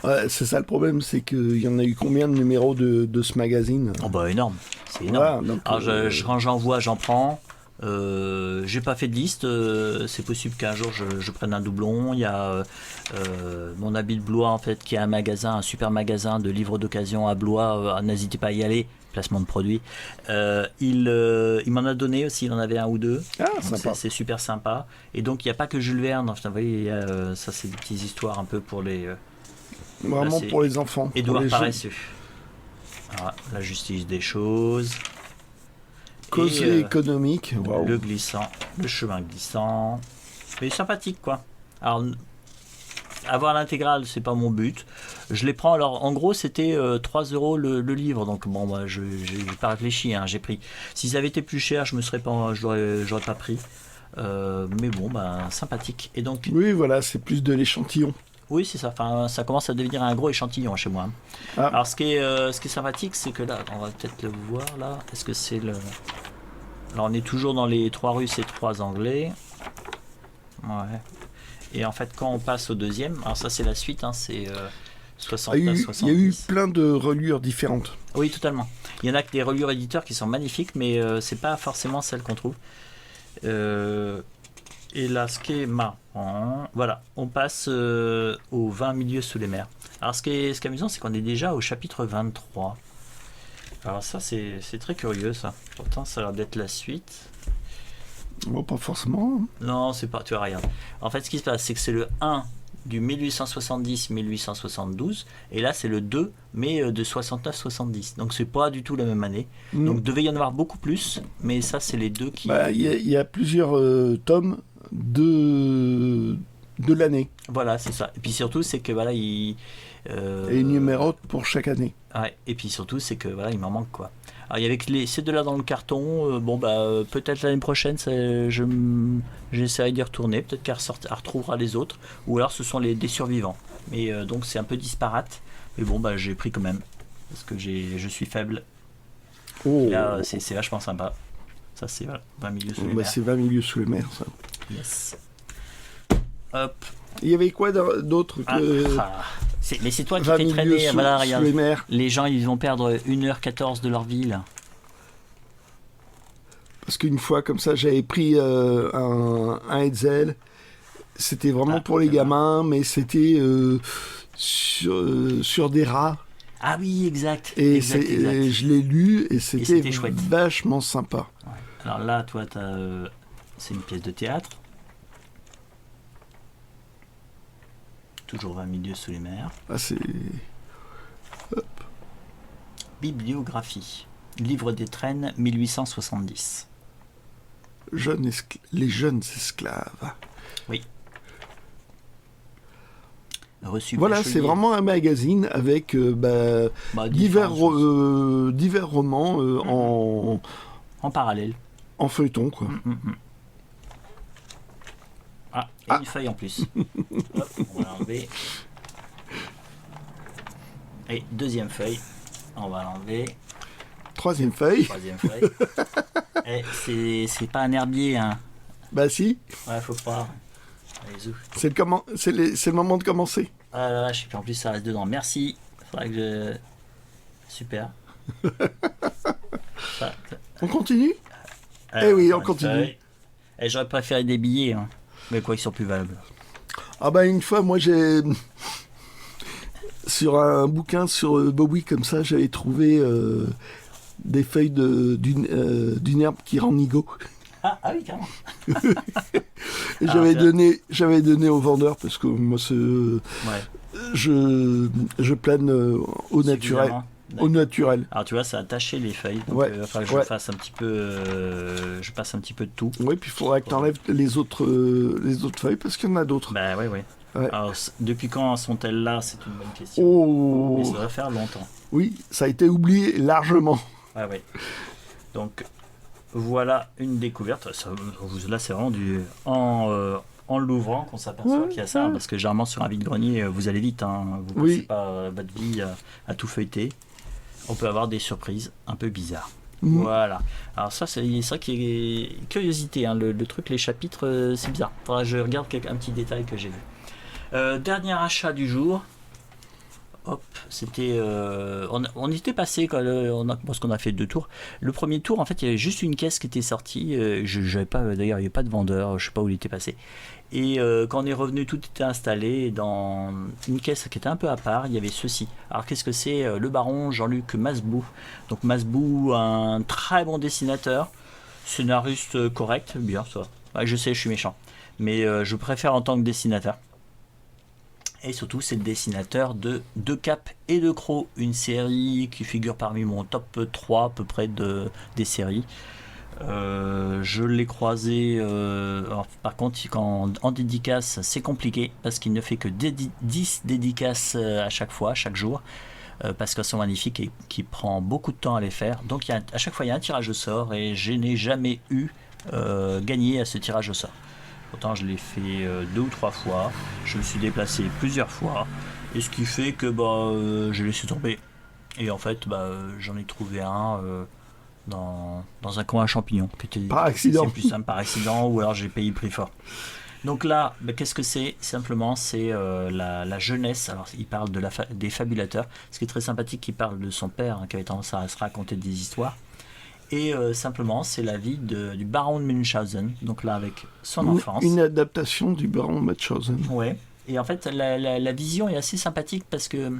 Ouais, c'est ça le problème, c'est qu'il y en a eu combien de numéros de ce magazine? Énorme, c'est énorme. Voilà, donc, alors quand j'en vois, j'en prends. J'ai pas fait de liste, c'est possible qu'un jour je prenne un doublon. Il y a mon ami de Blois en fait qui a un super magasin de livres d'occasion à Blois, n'hésitez pas à y aller, placement de produits. Il m'en a donné aussi, il en avait un ou deux. C'est super sympa. Et donc il n'y a pas que Jules Verne, enfin, vous voyez, ça c'est des petites histoires un peu pour les... Vraiment pour les enfants. Édouard Paresseux. Voilà, la justice des choses. Causerie économique. Wow. Le chemin glissant. Mais sympathique quoi. Alors, avoir l'intégrale, c'est pas mon but. Je les prends, alors en gros c'était 3 € le livre. Donc bon, moi j'ai pas réfléchi, hein, j'ai pris. S'ils avaient été plus chers, je l'aurais pas pris. Mais bon, sympathique. Et donc, oui, voilà, c'est plus de l'échantillon. Oui, c'est ça. Enfin, ça commence à devenir un gros échantillon chez moi. Ah. Alors, ce qui est sympathique, c'est que là, on va peut-être le voir là. Est-ce que c'est le... Alors, on est toujours dans les 3 Russes et 3 Anglais. Ouais. Et en fait, quand on passe au deuxième, alors ça, c'est la suite. Hein, c'est 69-70. Il y a eu plein de reliures différentes. Oui, totalement. Il y en a que des reliures éditeurs qui sont magnifiques, mais c'est pas forcément celles qu'on trouve. Et là, ce qui est marrant, voilà, on passe aux 20 milieux sous les mers. Alors, ce qui est amusant, c'est qu'on est déjà au chapitre 23. Alors ça, c'est très curieux, ça. Pourtant, ça a l'air d'être la suite. Bon, pas forcément. Non, c'est pas, tu vois, regarde. En fait, ce qui se passe, c'est que c'est le 1 du 1870-1872, et là, c'est le 2, mais de 69-70. Donc, c'est pas du tout la même année. Donc, il devait y en avoir beaucoup plus, mais ça, c'est les deux qui... Il y a plusieurs tomes de l'année. Voilà, c'est ça. Et puis surtout, c'est que voilà, et une numérote pour chaque année. Ouais. Et puis surtout, c'est que voilà, il m'en manque quoi. Alors il y avait ces deux-là dans le carton. Peut-être l'année prochaine, j'essaierai d'y retourner. Peut-être qu'elle retrouvera les autres, ou alors ce sont des survivants. Mais donc c'est un peu disparate. Mais bon, j'ai pris quand même parce que je suis faible. Oh. Là, c'est vachement sympa. Ça, c'est 20 milieux sous les mers. C'est 20 milieux sous les mers, ça. Yes. Hop. Il y avait quoi d'autre que... Mais c'est toi qui t'es traîné. Voilà, regarde. Les mers. Les gens, ils vont perdre 1h14 de leur vie, là. parce qu'une fois comme ça, j'avais pris un Hetzel. C'était vraiment pour les gamins, mais c'était sur des rats. Ah oui, exact. Et, exact. et je l'ai lu et c'était chouette. Vachement sympa. Ouais. Alors là, toi, c'est une pièce de théâtre. Toujours 20 milieux sous les mers. Ah, c'est... Hop. Bibliographie. Livre des traînes, 1870. Les jeunes esclaves. Oui. Reçu Voilà, Bachelier. c'est vraiment un magazine avec divers romans en parallèle. En feuilleton, quoi. Ah, et une feuille en plus. Hop, on va l'enlever. Et deuxième feuille, on va l'enlever. Troisième feuille. Et c'est pas un herbier, hein. Bah si. Ouais, faut croire. Allez, c'est le moment de commencer. Ah la vache, et puis en plus ça reste dedans. Merci. Faudrait que je... Super. On continue. Eh oui, on continue. Et j'aurais préféré des billets, hein. Mais quoi, ils sont plus valables. Ah bah une fois, moi j'ai... Sur un bouquin sur Bowie comme ça, j'avais trouvé des feuilles d'une herbe qui rend nigo. Ah oui, carrément. J'avais donné au vendeur parce que moi je plane au naturel. Au naturel. Alors tu vois, ça a taché les feuilles. Donc il va falloir que je fasse un petit peu. Je passe un petit peu de tout. Oui, puis il faudra que tu enlèves les autres feuilles parce qu'il y en a d'autres. Bah oui. Ouais. Alors, depuis quand sont-elles là? C'est une bonne question. Oh. Mais ça va faire longtemps. Oui, ça a été oublié largement. Ouais. Donc voilà une découverte. Là, c'est vraiment en l'ouvrant qu'on s'aperçoit qu'il y a ça, parce que généralement sur un vide-grenier, vous allez vite, hein, vous passez pas votre vie à tout feuilleter. On peut avoir des surprises un peu bizarres. Voilà. Alors ça, c'est ça qui est curiosité, hein. Le truc, les chapitres, c'est bizarre. Faudra que je regarde un petit détail que j'ai vu. Dernier achat du jour. Hop, c'était. On était passé parce qu'on a fait 2 tours. Le premier tour, en fait, il y avait juste une caisse qui était sortie. J'avais pas, d'ailleurs, il n'y avait pas de vendeur. Je sais pas où il était passé. Et quand on est revenu, tout était installé dans une caisse qui était un peu à part. Il y avait ceci. Alors qu'est-ce que c'est? Le baron Jean-Luc Masbou. Donc Masbou, un très bon dessinateur, scénariste correct, bien ça. Ouais, je sais, je suis méchant, mais je préfère en tant que dessinateur. Et surtout, c'est le dessinateur de Deux Capes et de Crocs, une série qui figure parmi mon top 3 à peu près des séries. Je l'ai croisé, alors, par contre, en dédicace, c'est compliqué parce qu'il ne fait que 10 dédicaces à chaque jour, parce qu'elles sont magnifiques et qui prend beaucoup de temps à les faire. Donc à chaque fois, il y a un tirage au sort et je n'ai jamais eu gagné à ce tirage au sort. Pourtant, je l'ai fait 2 ou 3 fois. Je me suis déplacé plusieurs fois. Et ce qui fait que j'ai laissé tomber. Et en fait, j'en ai trouvé un dans un coin à champignons. Par accident. C'est plus simple, par accident, ou alors j'ai payé le prix fort. Donc là, qu'est-ce que c'est? Simplement, c'est la jeunesse. Alors, il parle des fabulateurs. Ce qui est très sympathique, il parle de son père, hein, qui avait tendance à se raconter des histoires. Et simplement, c'est la vie du baron de Munchausen, donc là avec son enfance. Une adaptation du baron de Munchausen. Ouais. Et en fait, la vision est assez sympathique parce que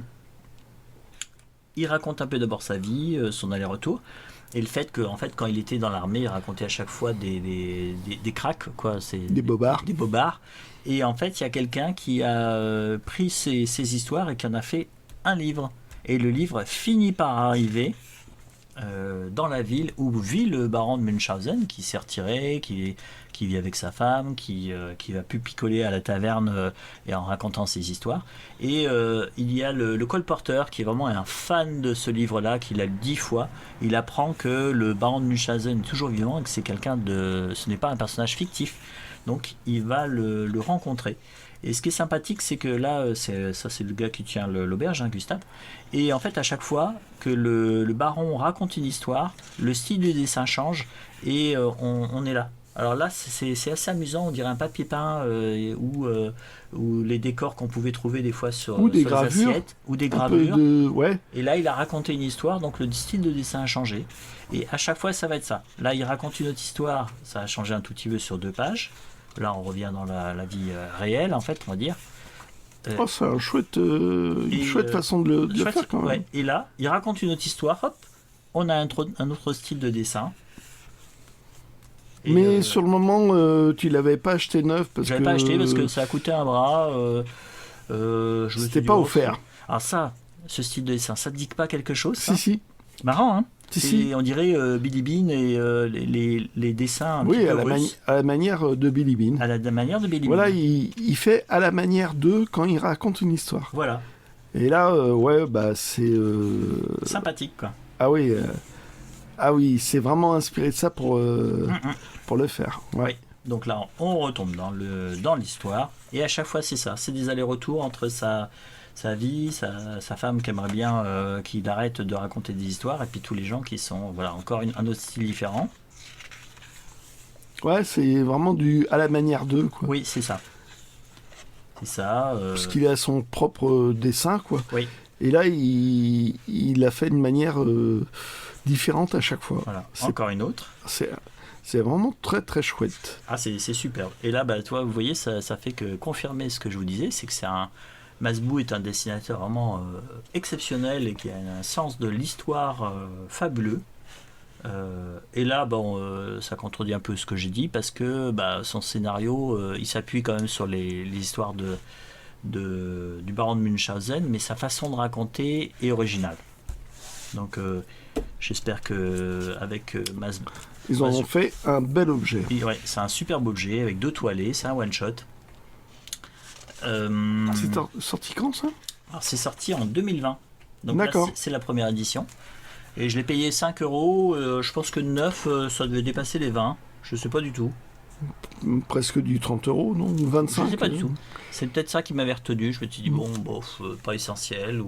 il raconte un peu d'abord sa vie, son aller-retour, et le fait que, en fait, quand il était dans l'armée, il racontait à chaque fois des cracks, quoi. Des bobards. Des bobards. Et en fait, il y a quelqu'un qui a pris ces histoires et qui en a fait un livre. Et le livre finit par arriver dans la ville où vit le baron de Munchausen, qui s'est retiré, qui vit avec sa femme, qui va plus picoler à la taverne et en racontant ses histoires. Et il y a le colporteur qui est vraiment un fan de ce livre-là, qui l'a lu 10 fois. Il apprend que le baron de Munchausen est toujours vivant et que c'est ce n'est pas un personnage fictif. Donc il va le rencontrer. Et ce qui est sympathique, c'est que là, c'est le gars qui tient l'auberge, hein, Gustave. Et en fait, à chaque fois que le baron raconte une histoire, le style du dessin change et on est là. Alors là, c'est assez amusant, on dirait un papier peint ou les décors qu'on pouvait trouver des fois sur les assiettes, ou des gravures. Ouais. Et là, il a raconté une histoire, donc le style de dessin a changé. Et à chaque fois, ça va être ça. Là, il raconte une autre histoire. Ça a changé un tout petit peu sur 2 pages. Là, on revient dans la vie réelle, en fait, on va dire. Oh, c'est une chouette façon de le faire quand même. Ouais. Et là, il raconte une autre histoire. Hop, on a un autre style de dessin. Et mais sur le moment, tu l'avais pas acheté neuf parce que. Je l'avais pas acheté parce que ça a coûté un bras. C'était pas offert. Alors ça, ce style de dessin, ça te dit pas quelque chose ça? Si. Marrant, hein? Si. On dirait Billy Bean et les dessins un oui, petit peu russes. à la manière de Billy Bean. À la manière de Billy Bean. Voilà, il fait à la manière de quand il raconte une histoire. Voilà. Et là, c'est... sympathique, quoi. Ah oui, c'est vraiment inspiré de ça pour le faire. Ouais. Oui. Donc là, on retombe dans l'histoire. Et à chaque fois, c'est ça. C'est des allers-retours entre sa vie, sa femme qui aimerait bien qu'il arrête de raconter des histoires, et puis tous les gens qui sont, voilà, encore un autre style différent. Ouais, c'est vraiment à la manière d'eux, quoi. Oui, c'est ça. C'est ça. Parce qu'il a son propre dessin, quoi. Oui. Et là, il a fait d'une manière différente à chaque fois. Voilà. Encore une autre. C'est vraiment très très chouette. Ah, c'est superbe. Et là, toi, vous voyez, ça fait que confirmer ce que je vous disais, c'est que Masbou est un dessinateur vraiment exceptionnel et qui a un sens de l'histoire fabuleux. Et là, ça contredit un peu ce que j'ai dit parce que son scénario, il s'appuie quand même sur les histoires du baron de Munchausen, mais sa façon de raconter est originale. Donc, j'espère que avec Masbou, ils en ont fait un bel objet. Ouais, c'est un superbe objet avec 2 toilets, c'est un one shot. C'est sorti quand ça? Alors, c'est sorti en 2020. Donc d'accord. Là, c'est la première édition. Et je l'ai payé 5 €. Je pense que 9, ça devait dépasser les 20. Je sais pas du tout. Presque du 30 €, non? 25? Je sais pas du tout. C'est peut-être ça qui m'avait retenu. Je me suis dit, pas essentiel.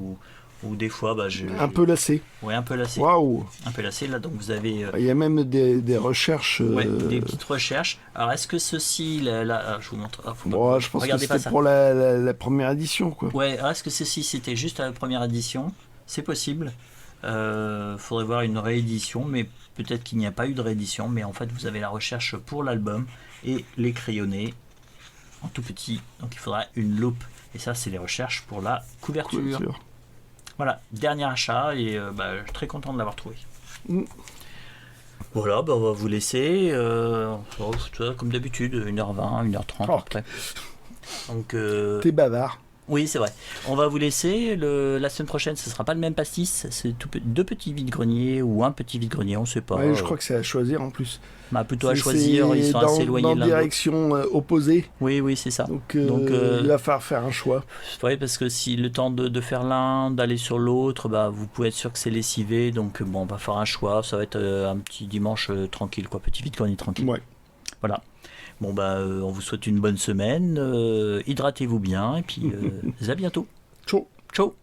Ou des fois, un peu lassé. Ouais, un peu lassé. Waouh! Un peu lassé, là, donc vous avez... Il y a même des recherches... Ouais, des petites recherches. Alors, est-ce que ceci... Là, je vous montre... je pense que c'était pour la première édition, quoi. Ouais, alors est-ce que ceci, c'était juste à la première édition? C'est possible. Faudrait voir une réédition, mais peut-être qu'il n'y a pas eu de réédition. Mais en fait, vous avez la recherche pour l'album et les crayonnés en tout petit. Donc, il faudra une loupe. Et ça, c'est les recherches pour la couverture. Voilà, dernier achat et je suis très content de l'avoir trouvé. Voilà, on va vous laisser. Comme d'habitude, 1h20, 1h30 à peu près. Donc, t'es bavard. Oui, c'est vrai. On va vous laisser. La semaine prochaine, ce ne sera pas le même pastis. C'est 2 petits vide-greniers ou un petit vide-grenier, on ne sait pas. Ouais, je crois que c'est à choisir en plus. Plutôt à choisir, ils sont assez éloignés de l'un de l'autre. Dans direction opposée. Oui, c'est ça. Donc il va falloir faire un choix. Oui, parce que si le temps de faire l'un, d'aller sur l'autre, vous pouvez être sûr que c'est lessivé. Donc on va faire un choix. Ça va être un petit dimanche tranquille, quoi. Petit vide-grenier tranquille. Ouais. Voilà. Bon, on vous souhaite une bonne semaine. Hydratez-vous bien et puis à bientôt. Ciao. Ciao.